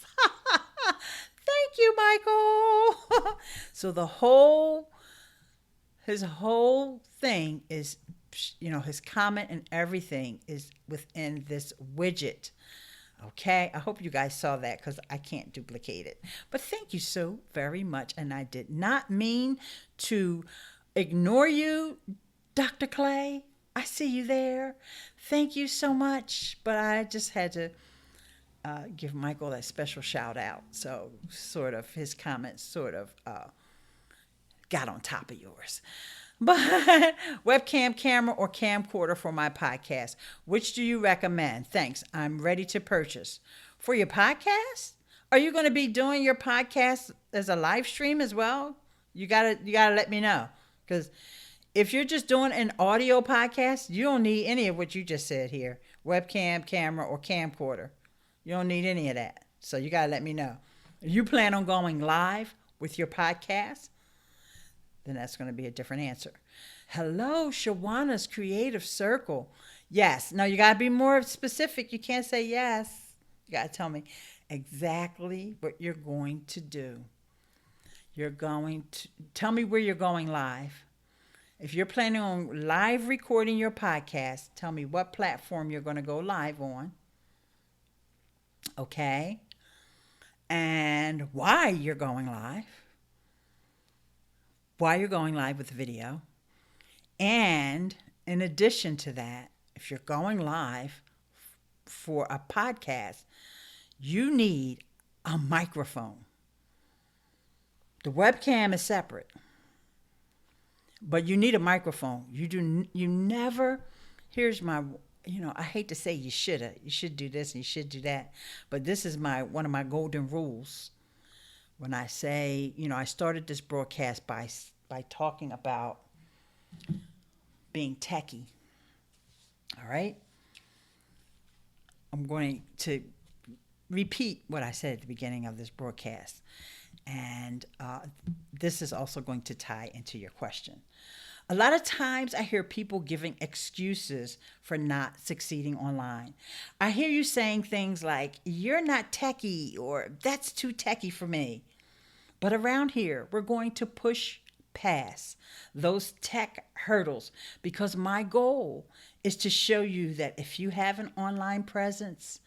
Thank you, Michael. So his whole thing is, his comment and everything is within this widget. Okay, I hope you guys saw that because I can't duplicate it. But thank you so very much. And I did not mean to ignore you, Dr. Clay. I see you there. Thank you so much. But I just had to give Michael that special shout out. So sort of his comments sort of got on top of yours. But webcam, camera, or camcorder for my podcast. Which do you recommend? Thanks. I'm ready to purchase. For your podcast? Are you going to be doing your podcast as a live stream as well? You gotta let me know. Because if you're just doing an audio podcast, you don't need any of what you just said here. Webcam, camera, or camcorder. You don't need any of that. So you got to let me know. If you plan on going live with your podcast, then that's going to be a different answer. Hello, Shawana's Creative Circle. Yes. No, you got to be more specific. You can't say yes. You got to tell me exactly what you're going to do. You're going to tell me where you're going live. If you're planning on live recording your podcast, tell me what platform you're going to go live on. Okay? And why you're going live. Why you're going live with video. And in addition to that, if you're going live for a podcast, you need a microphone. The webcam is separate, but you need a microphone. You never, here's my, I hate to say you should do this and you should do that, but this is one of my golden rules. When I say, I started this broadcast by talking about being techie. All right? I'm going to repeat what I said at the beginning of this broadcast. And this is also going to tie into your question. A lot of times I hear people giving excuses for not succeeding online. I hear you saying things like, you're not techie, or that's too techie for me. But around here, we're going to push past those tech hurdles, because my goal is to show you that if you have an online presence,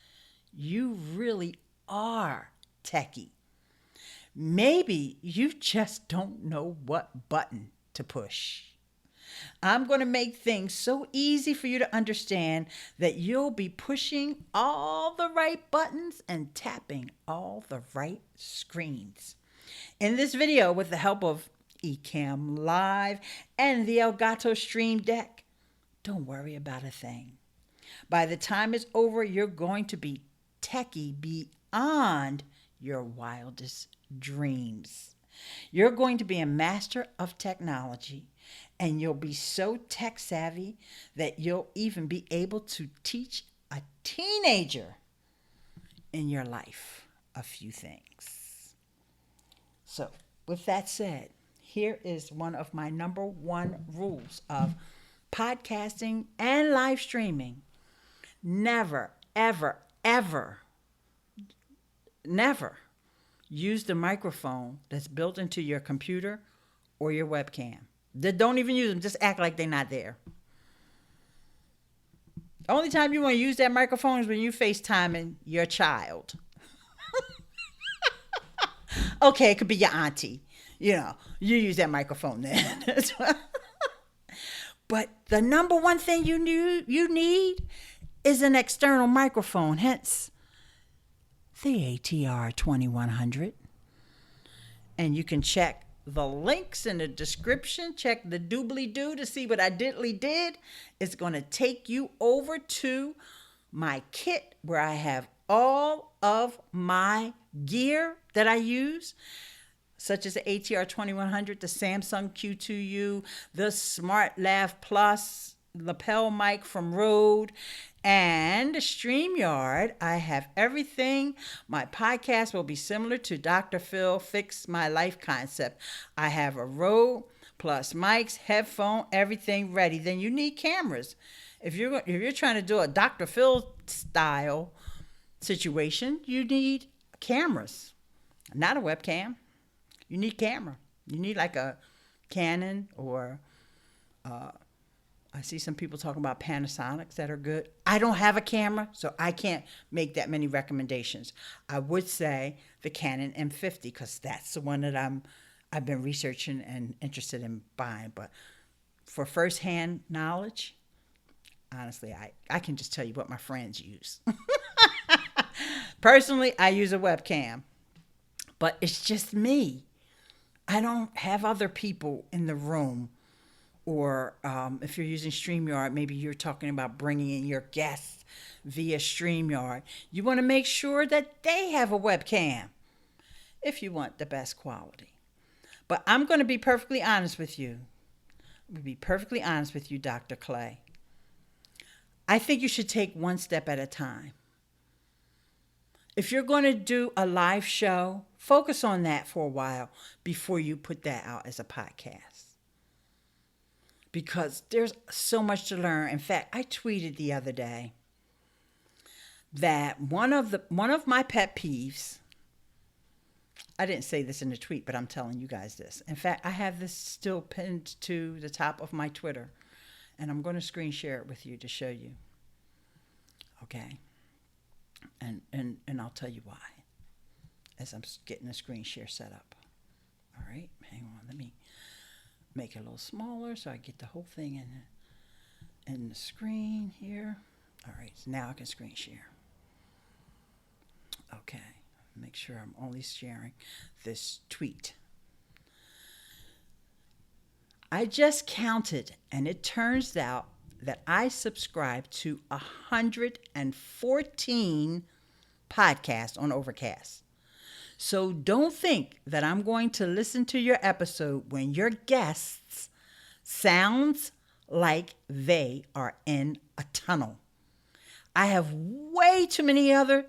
you really are techie. Maybe you just don't know what button to push. I'm going to make things so easy for you to understand that you'll be pushing all the right buttons and tapping all the right screens. In this video, with the help of Ecamm Live and the Elgato Stream Deck, don't worry about a thing. By the time it's over, you're going to be techie beyond your wildest dreams. You're going to be a master of technology, and you'll be so tech savvy that you'll even be able to teach a teenager in your life a few things. So, with that said, here is one of my number one rules of podcasting and live streaming. Never, ever, ever, never use the microphone that's built into your computer or your webcam. Don't even use them. Just act like they're not there. Only time you want to use that microphone is when you FaceTiming your child. Okay, it could be your auntie. You use that microphone then. But the number one thing you need is an external microphone, hence the ATR 2100. And you can check the links in the description. Check the doobly-doo to see what I did. It's going to take you over to my kit where I have all of my gear that I use, such as the ATR 2100, the Samsung Q2U, the Smart Lav Plus lapel mic from Rode, and StreamYard. I have everything. My podcast will be similar to Dr. Phil Fix My Life concept. I have a Rode plus mics, headphone, everything ready. Then you need cameras. If you're trying to do a Dr. Phil style situation, you need cameras, not a webcam. You need camera. You need like a Canon or I see some people talking about Panasonics that are good. I don't have a camera, so I can't make that many recommendations. I would say the Canon M50 because that's the one that I've been researching and interested in buying. But for firsthand knowledge, honestly, I can just tell you what my friends use. Personally, I use a webcam, but it's just me. I don't have other people in the room. Or if you're using StreamYard, maybe you're talking about bringing in your guests via StreamYard. You want to make sure that they have a webcam if you want the best quality. But I'm going to be perfectly honest with you. Dr. Clay. I think you should take one step at a time. If you're going to do a live show, focus on that for a while before you put that out as a podcast. Because there's so much to learn. In fact, I tweeted the other day that one of my pet peeves, I didn't say this in the tweet, but I'm telling you guys this. In fact, I have this still pinned to the top of my Twitter, and I'm going to screen share it with you to show you. Okay? And I'll tell you why as I'm getting the screen share set up. All right? Hang on. Let me make it a little smaller so I get the whole thing in the screen here. All right, so now I can screen share. Okay, make sure I'm only sharing this tweet. I just counted, and it turns out that I subscribe to 114 podcasts on Overcast. So don't think that I'm going to listen to your episode when your guests sounds like they are in a tunnel. I have way too many other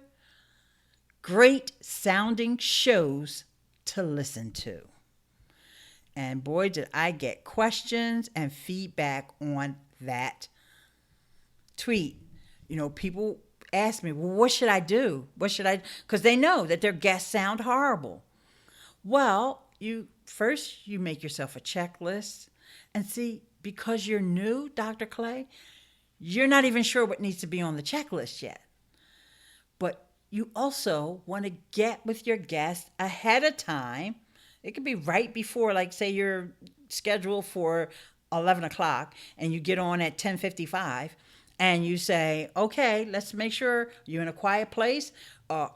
great sounding shows to listen to. And boy, did I get questions and feedback on that tweet. People ask me, well, what should I do? Because they know that their guests sound horrible. Well, you make yourself a checklist and see, because you're new, Dr. Clay, you're not even sure what needs to be on the checklist yet. But you also want to get with your guest ahead of time. It could be right before, like say you're scheduled for 11 o'clock and you get on at 10:55 and you say, okay, let's make sure you're in a quiet place.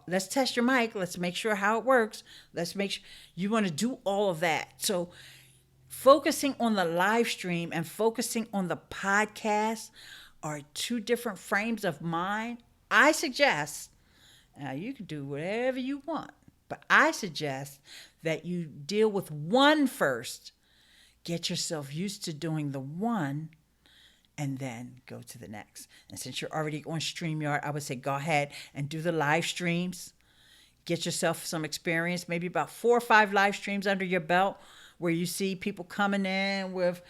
Let's test your mic. Let's make sure how it works. Let's make sure you want to do all of that. So focusing on the live stream and focusing on the podcast are two different frames of mind. I suggest, now you can do whatever you want, but I suggest that you deal with one first. Get yourself used to doing the one and then go to the next. And since you're already on StreamYard, I would say go ahead and do the live streams. Get yourself some experience, maybe about 4 or 5 live streams under your belt where you see people coming in with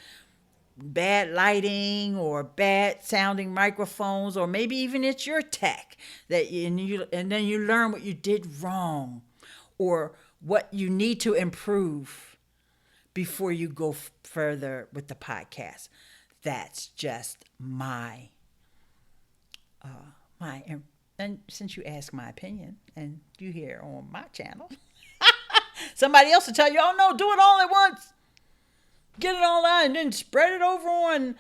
bad lighting or bad sounding microphones, or maybe even it's your tech and then you learn what you did wrong or what you need to improve before you go further with the podcast. That's just my and since you ask my opinion and you hear on my channel, somebody else will tell you, oh no, do it all at once. Get it all out and then spread it over on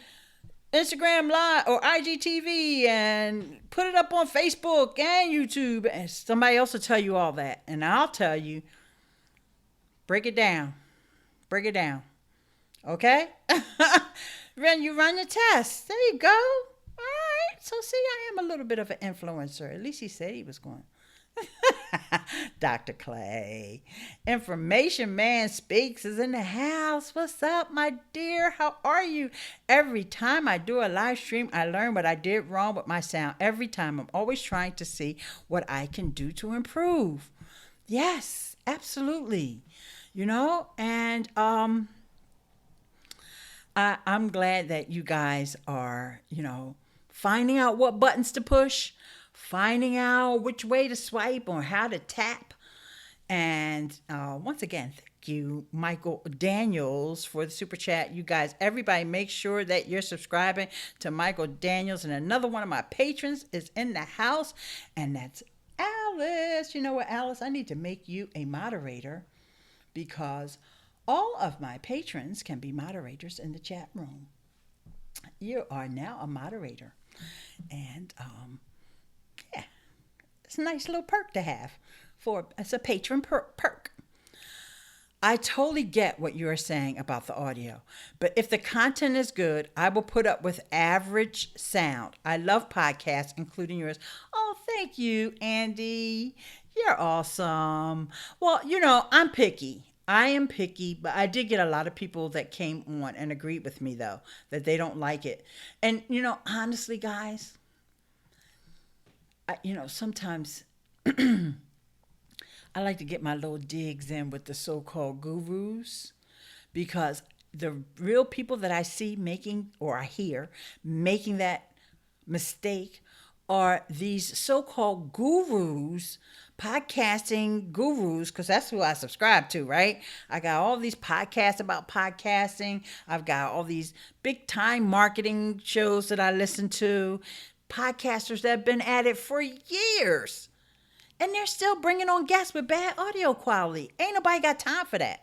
Instagram Live or IGTV and put it up on Facebook and YouTube. And somebody else will tell you all that. And I'll tell you, break it down. Break it down. Okay? Then you run the test. There you go. All right. So see, I am a little bit of an influencer. At least he said he was going. Dr. Clay. Information Man Speaks is in the house. What's up, my dear? How are you? Every time I do a live stream, I learn what I did wrong with my sound. Every time I'm always trying to see what I can do to improve. Yes, absolutely. And I'm glad that you guys are, finding out what buttons to push, finding out which way to swipe or how to tap. And once again, thank you, Michael Daniels, for the super chat. You guys, everybody, make sure that you're subscribing to Michael Daniels. And another one of my patrons is in the house, and that's Alice. You know what, Alice? I need to make you a moderator because all of my patrons can be moderators in the chat room. You are now a moderator. And yeah, it's a nice little perk to have. It's a patron perk. I totally get what you're saying about the audio, but if the content is good, I will put up with average sound. I love podcasts, including yours. Oh, thank you, Andy. You're awesome. Well, I'm picky. I am picky, but I did get a lot of people that came on and agreed with me, though, that they don't like it. And, honestly, guys, sometimes I like to get my little digs in with the so-called gurus, because the real people that I see making, or I hear making that mistake, are these so-called gurus, podcasting gurus, because that's who I subscribe to, right? I got all these podcasts about podcasting. I've got all these big time marketing shows that I listen to, podcasters that have been at it for years. And they're still bringing on guests with bad audio quality. Ain't nobody got time for that.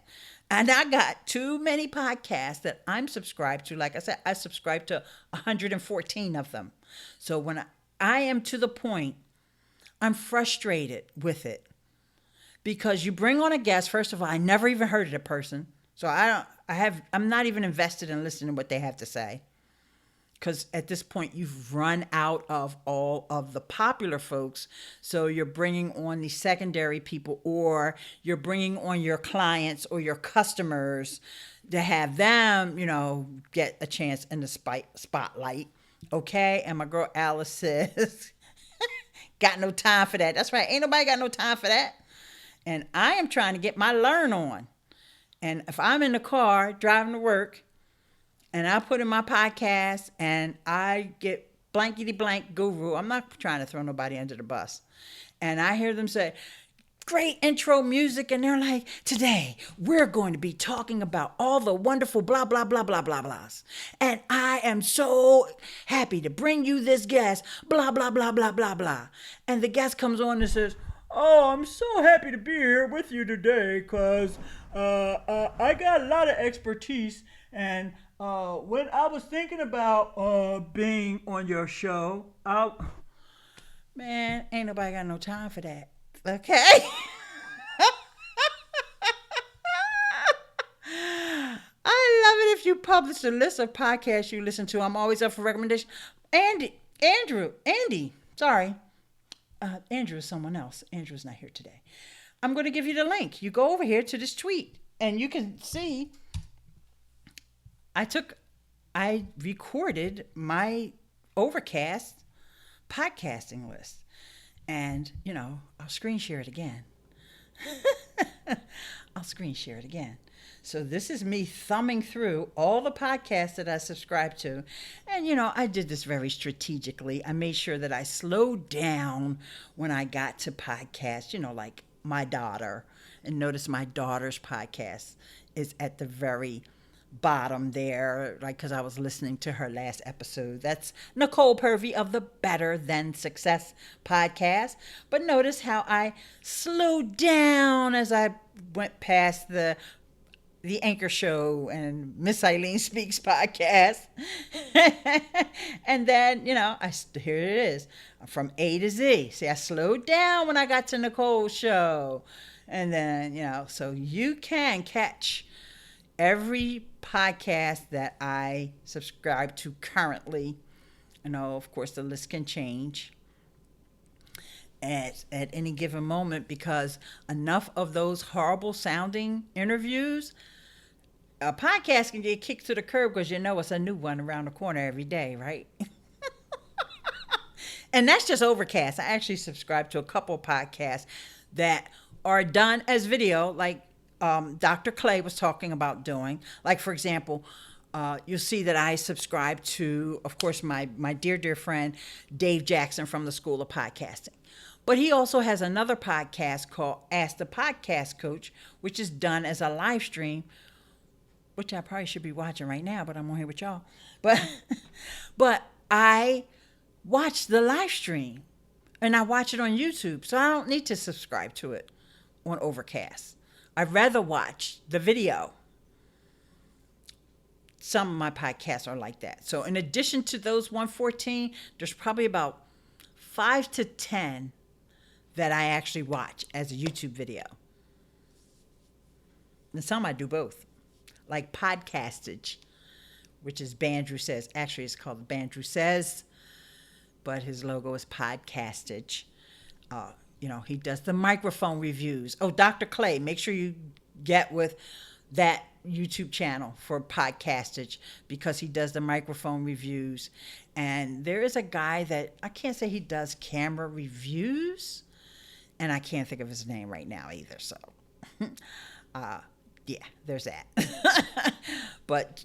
And I got too many podcasts that I'm subscribed to. Like I said, I subscribe to 114 of them. So when I am to the point, I'm frustrated with it. Because you bring on a guest, first of all, I never even heard of the person. So I'm not even invested in listening to what they have to say. Because at this point, you've run out of all of the popular folks. So you're bringing on the secondary people, or you're bringing on your clients or your customers to have them, get a chance in the spotlight. Okay? And my girl Alice says, got no time for that. That's right. Ain't nobody got no time for that. And I am trying to get my learn on. And if I'm in the car driving to work, and I put in my podcast and I get blankety blank guru. I'm not trying to throw nobody under the bus. And I hear them say, great intro music. And they're like, today we're going to be talking about all the wonderful blah, blah, blah, blah, blah, blahs. And I am so happy to bring you this guest, blah, blah, blah, blah, blah, blah. And the guest comes on and says, oh, I'm so happy to be here with you today because I got a lot of expertise and when I was thinking about being on your show, man, ain't nobody got no time for that. Okay. I love it if you publish a list of podcasts you listen to. I'm always up for recommendation. Andy, sorry. Andrew is someone else. Andrew's not here today. I'm going to give you the link. You go over here to this tweet and you can see I recorded my Overcast podcasting list. And, I'll screen share it again. I'll screen share it again. So this is me thumbing through all the podcasts that I subscribe to. And, I did this very strategically. I made sure that I slowed down when I got to podcasts, like my daughter. And notice my daughter's podcast is at the very bottom there, like, because I was listening to her last episode. That's Nicole Purvey of the Better Than Success podcast. But notice how I slowed down as I went past the Anchor Show and Miss Ileane Speaks podcast. And then, here it is from A to Z. See, I slowed down when I got to Nicole's show. And then, so you can catch every podcast that I subscribe to currently. Of course, the list can change at any given moment because enough of those horrible sounding interviews, a podcast can get kicked to the curb because it's a new one around the corner every day, right? And that's just Overcast. I actually subscribe to a couple of podcasts that are done as video, like Dr. Clay was talking about doing. Like, for example, you'll see that I subscribe to, of course, my dear friend, Dave Jackson from the School of Podcasting. But he also has another podcast called Ask the Podcast Coach, which is done as a live stream, which I probably should be watching right now, but I'm on here with y'all. But I watch the live stream, and I watch it on YouTube, so I don't need to subscribe to it on Overcast. I'd rather watch the video. Some of my podcasts are like that. So in addition to those 114, there's probably about 5 to 10 that I actually watch as a YouTube video. And some I do both. Like Podcastage, which is Bandrew Says. Actually, it's called Bandrew Says, but his logo is Podcastage. He does the microphone reviews. Oh, Dr. Clay, make sure you get with that YouTube channel for Podcastage because he does the microphone reviews. And there is a guy that I can't say he does camera reviews, and I can't think of his name right now either. So, yeah, there's that. But,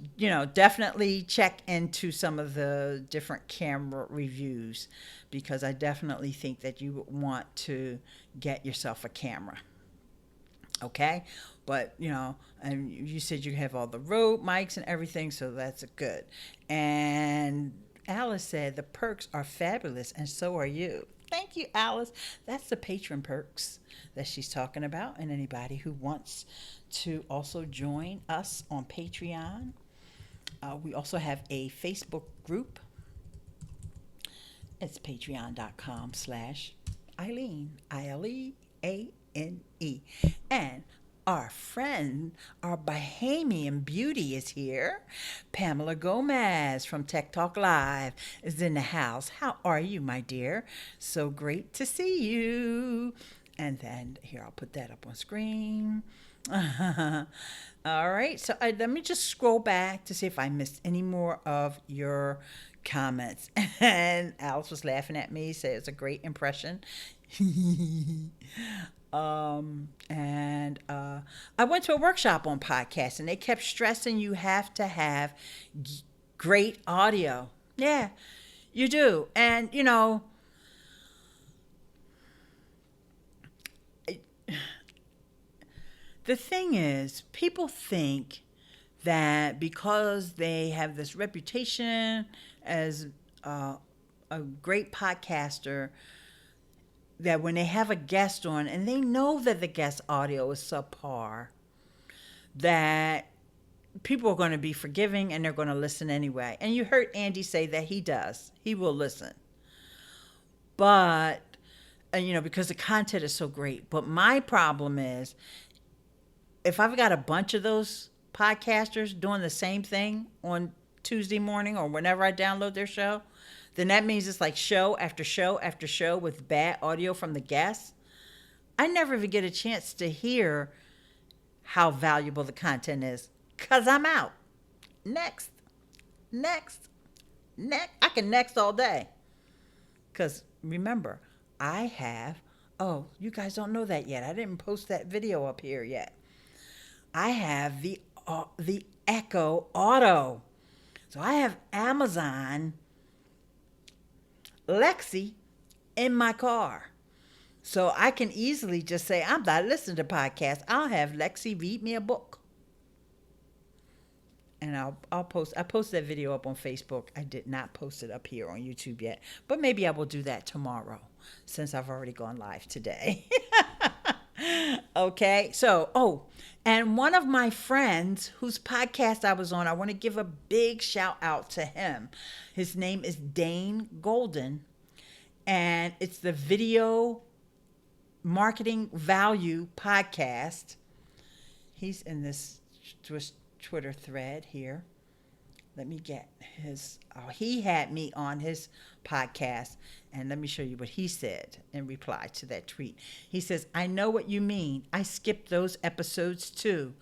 definitely check into some of the different camera reviews because I definitely think that you want to get yourself a camera. Okay? But, and you said you have all the Rode mics and everything, so that's good. And Alice said the perks are fabulous, and so are you. Thank you, Alice. That's the patron perks that she's talking about. And anybody who wants to also join us on Patreon, we also have a Facebook group. It's patreon.com/Ileane, ILEANE. And our friend, our Bahamian beauty is here. Pamela Gomez from Tech Talk Live is in the house. How are you, my dear? So great to see you. And then here, I'll put that up on screen. All right. So let me just scroll back to see if I missed any more of your comments. And Alice was laughing at me, said it's a great impression. I went to a workshop on podcasts, and they kept stressing you have to have great audio. Yeah, you do. And, the thing is, people think that because they have this reputation as a great podcaster, that when they have a guest on and they know that the guest audio is subpar, that people are going to be forgiving and they're going to listen anyway. And you heard Andy say that he does. He will listen. But, because the content is so great. But my problem is if I've got a bunch of those podcasters doing the same thing on Tuesday morning or whenever I download their show, then that means it's like show after show after show with bad audio from the guests. I never even get a chance to hear how valuable the content is because I'm out. Next, next, next. I can next all day. Because remember, I have, oh, you guys don't know that yet. I didn't post that video up here yet. I have the Echo Auto. So I have Amazon Lexi in my car. So I can easily just say, I'm not listening to podcasts. I'll have Lexi read me a book. And I'll post. I posted that video up on Facebook. I did not post it up here on YouTube yet. But maybe I will do that tomorrow since I've already gone live today. Okay. So, and one of my friends whose podcast I was on, I want to give a big shout out to him. His name is Dane Golden. And it's the Video Marketing Value Podcast. He's in this Twitter thread here. Let me get his. Oh, he had me on his podcast, and let me show you what he said in reply to that tweet. He says, I know what you mean. I skipped those episodes too.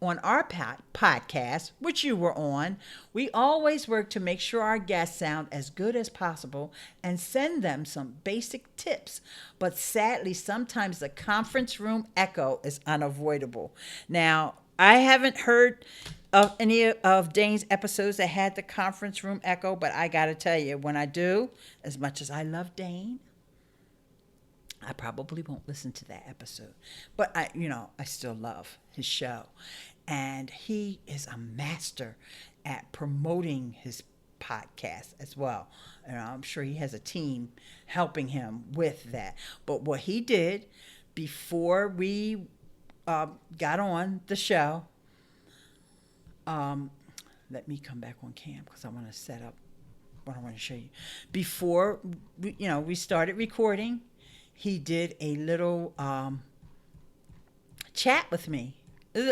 On our podcast, which you were on, we always work to make sure our guests sound as good as possible and send them some basic tips. But sadly, sometimes the conference room echo is unavoidable. Now, I haven't heard of any of Dane's episodes that had the conference room echo, but I got to tell you, when I do, as much as I love Dane, I probably won't listen to that episode. But I still love his show. And he is a master at promoting his podcast as well. And I'm sure he has a team helping him with that. But what he did before we got on the show, let me come back on cam because I want to set up what I want to show you. Before we started recording, he did a little chat with me,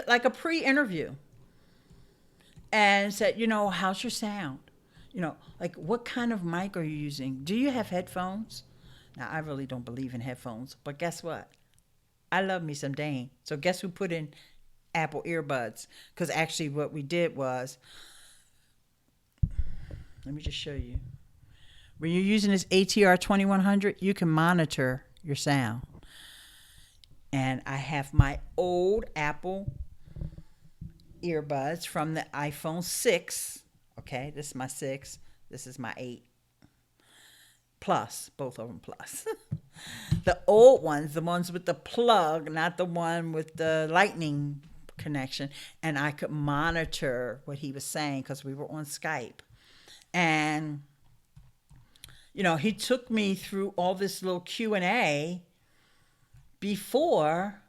like a pre-interview, and said, how's your sound? Like what kind of mic are you using? Do you have headphones? Now, I really don't believe in headphones, but guess what? I love me some Dane. So guess who put in Apple earbuds? Because actually what we did was, let me just show you. When you're using this ATR 2100, you can monitor your sound. And I have my old Apple earbuds from the iPhone 6. Okay, this is my 6. This is my 8. Plus, both of them plus. The old ones, the ones with the plug, not the one with the lightning connection. And I could monitor what he was saying because we were on Skype. And, he took me through all this little Q&A before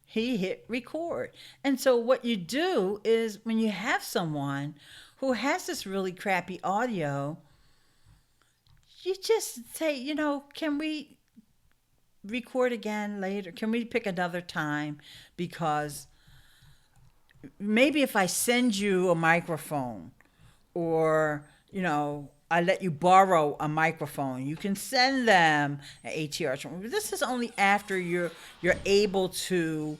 he hit record. And so what you do is when you have someone who has this really crappy audio, you just say, can we record again later? Can we pick another time? Because maybe if I send you a microphone or, I let you borrow a microphone, you can send them an ATR. This is only after you're able to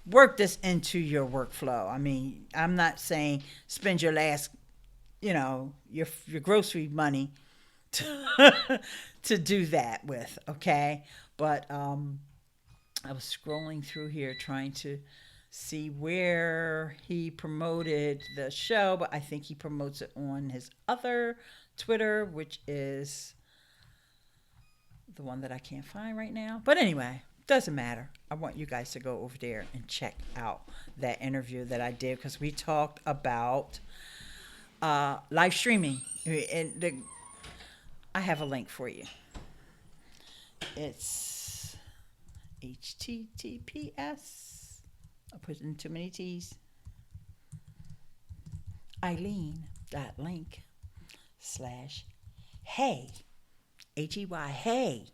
work this into your workflow. I mean, I'm not saying spend your last, your grocery money to do that with, okay? But I was scrolling through here trying to see where he promoted the show, but I think he promotes it on his other Twitter, which is the one that I can't find right now. But anyway, doesn't matter. I want you guys to go over there and check out that interview that I did because we talked about live streaming. And I have a link for you. It's HTTPS. I put in too many T's. Ileane.link/hey, Hey, hey,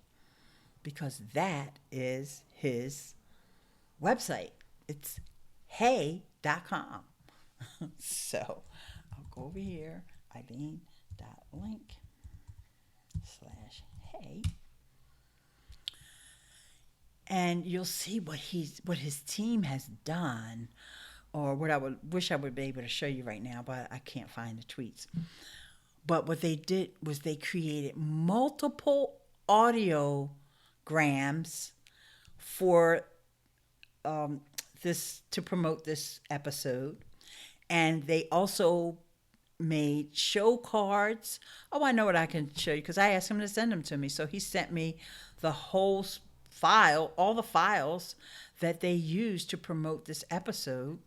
because that is his website. It's hey.com. So I'll go over here, Ileane.link/hey, and you'll see what his team has done, or what I would wish I would be able to show you right now, but I can't find the tweets. But what they did was they created multiple audiograms for this, to promote this episode, and they also made show cards. Oh, I know what I can show you because I asked him to send them to me. So he sent me the whole file, all the files that they used to promote this episode.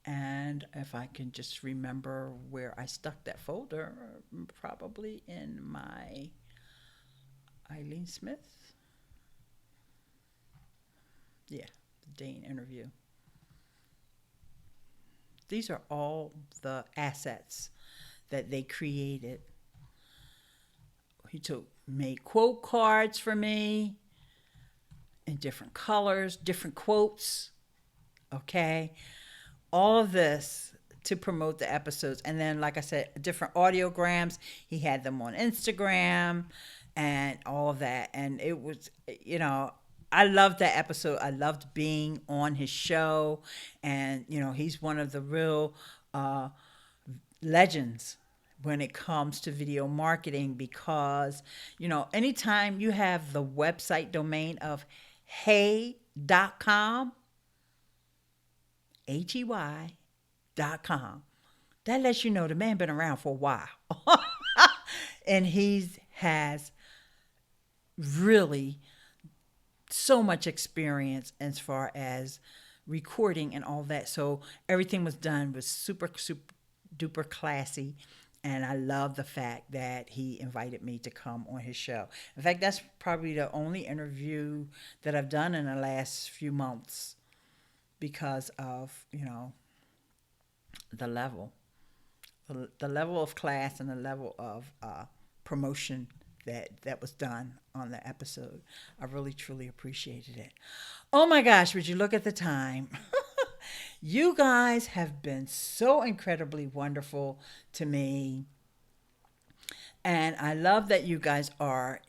And if I can just remember where I stuck that folder, probably in my Ileane Smith. Yeah, the Dane interview. These are all the assets that they created. He made quote cards for me in different colors, different quotes. Okay. All of this to promote the episodes. And then, like I said, different audiograms. He had them on Instagram and all of that. And it was, I loved that episode. I loved being on his show. And, he's one of the real legends when it comes to video marketing, because, anytime you have the website domain of hey.com, hey.com, that lets you know the man been around for a while. And he has really so much experience as far as recording and all that. So everything was done was super duper classy. And I love the fact that he invited me to come on his show. In fact, that's probably the only interview that I've done in the last few months, because of, the level of class and the level of promotion that was done on the episode. I really, truly appreciated it. Oh my gosh, would you look at the time? You guys have been so incredibly wonderful to me. And I love that you guys are,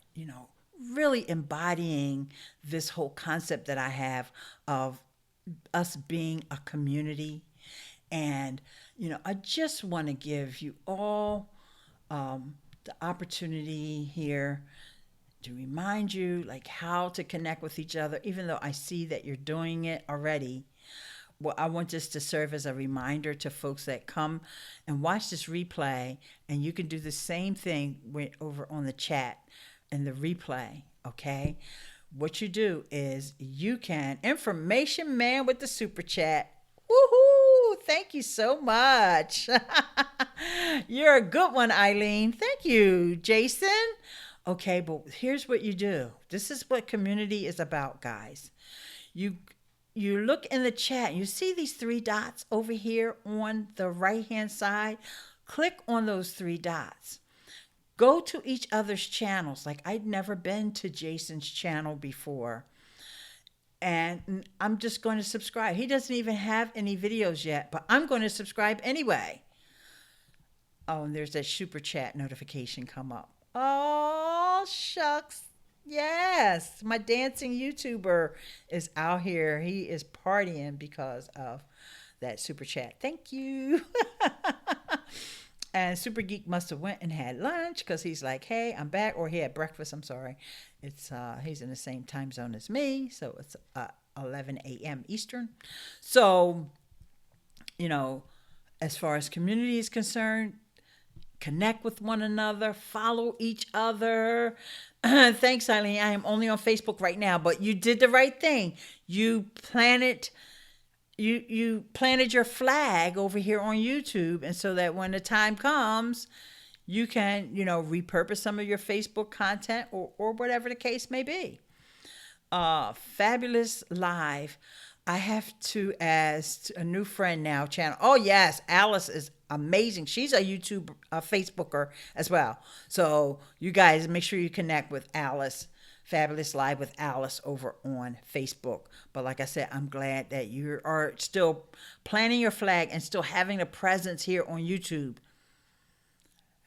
really embodying this whole concept that I have of us being a community. And, I just want to give you all the opportunity here to remind you how to connect with each other, even though I see that you're doing it already. Well, I want this to serve as a reminder to folks that come and watch this replay, and you can do the same thing over on the chat and the replay, okay? What you do is you can, information man with the super chat. Woohoo! Thank you so much. You're a good one, Ileane. Thank you, Jason. Okay, but here's what you do. This is what community is about, guys. You look in the chat, you see these 3 dots over here on the right-hand side. Click on those 3 dots. Go to each other's channels. I'd never been to Jason's channel before. And I'm just going to subscribe. He doesn't even have any videos yet, but I'm going to subscribe anyway. Oh, and there's that super chat notification come up. Oh, shucks. Yes, my dancing YouTuber is out here. He is partying because of that super chat. Thank you. And Super Geek must have went and had lunch, because he's like, hey, I'm back. Or he had breakfast. I'm sorry. It's he's in the same time zone as me. So it's 11 a.m. Eastern. So, as far as community is concerned, connect with one another, follow each other. Thanks, Ileane. I am only on Facebook right now, but you did the right thing. You planted your flag over here on YouTube, and so that when the time comes, you can, repurpose some of your Facebook content or whatever the case may be. Fabulous live. I have to ask a new friend now channel. Oh yes, Alice is amazing. She's a YouTube Facebooker as well. So you guys make sure you connect with Alice. Fabulous Live with Alice over on Facebook. But like I said, I'm glad that you are still planting your flag and still having a presence here on YouTube.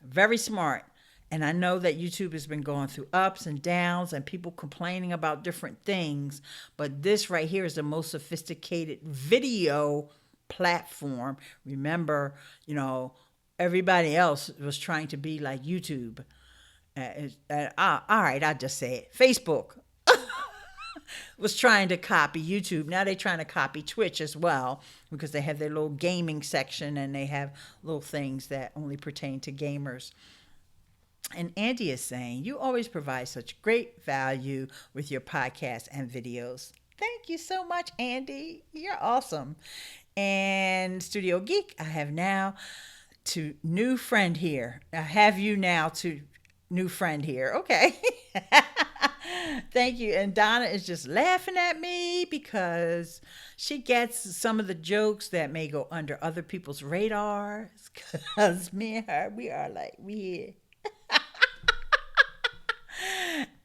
Very smart. And I know that YouTube has been going through ups and downs and people complaining about different things. But this right here is the most sophisticated video platform. Remember, everybody else was trying to be like YouTube. All right, I just say it. Facebook was trying to copy YouTube. Now they're trying to copy Twitch as well because they have their little gaming section and they have little things that only pertain to gamers. And Andy is saying, you always provide such great value with your podcasts and videos. Thank you so much, Andy. You're awesome. And Studio Geek, I have now to new friend here. I have you now to new friend here. Okay. Thank you. And Donna is just laughing at me because she gets some of the jokes that may go under other people's radars. Because me and her, we are like, we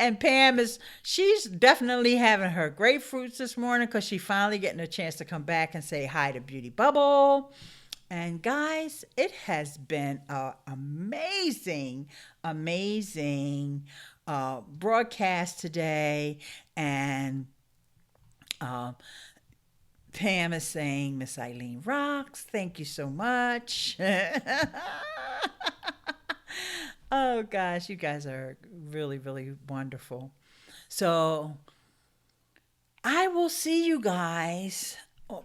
And Pam she's definitely having her grapefruits this morning because she finally getting a chance to come back and say hi to Beauty Bubble. And guys, it has been an amazing broadcast today. And Pam is saying, Miss Ileane rocks. Thank you so much. Oh gosh, you guys are really, really wonderful. So I will see you guys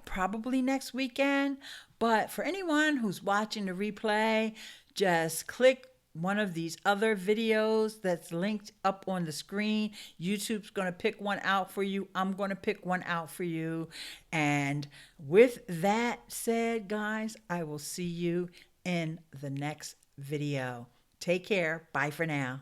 probably next weekend. But for anyone who's watching the replay, just click one of these other videos that's linked up on the screen. YouTube's going to pick one out for you. I'm going to pick one out for you. And with that said, guys, I will see you in the next video. Take care. Bye for now.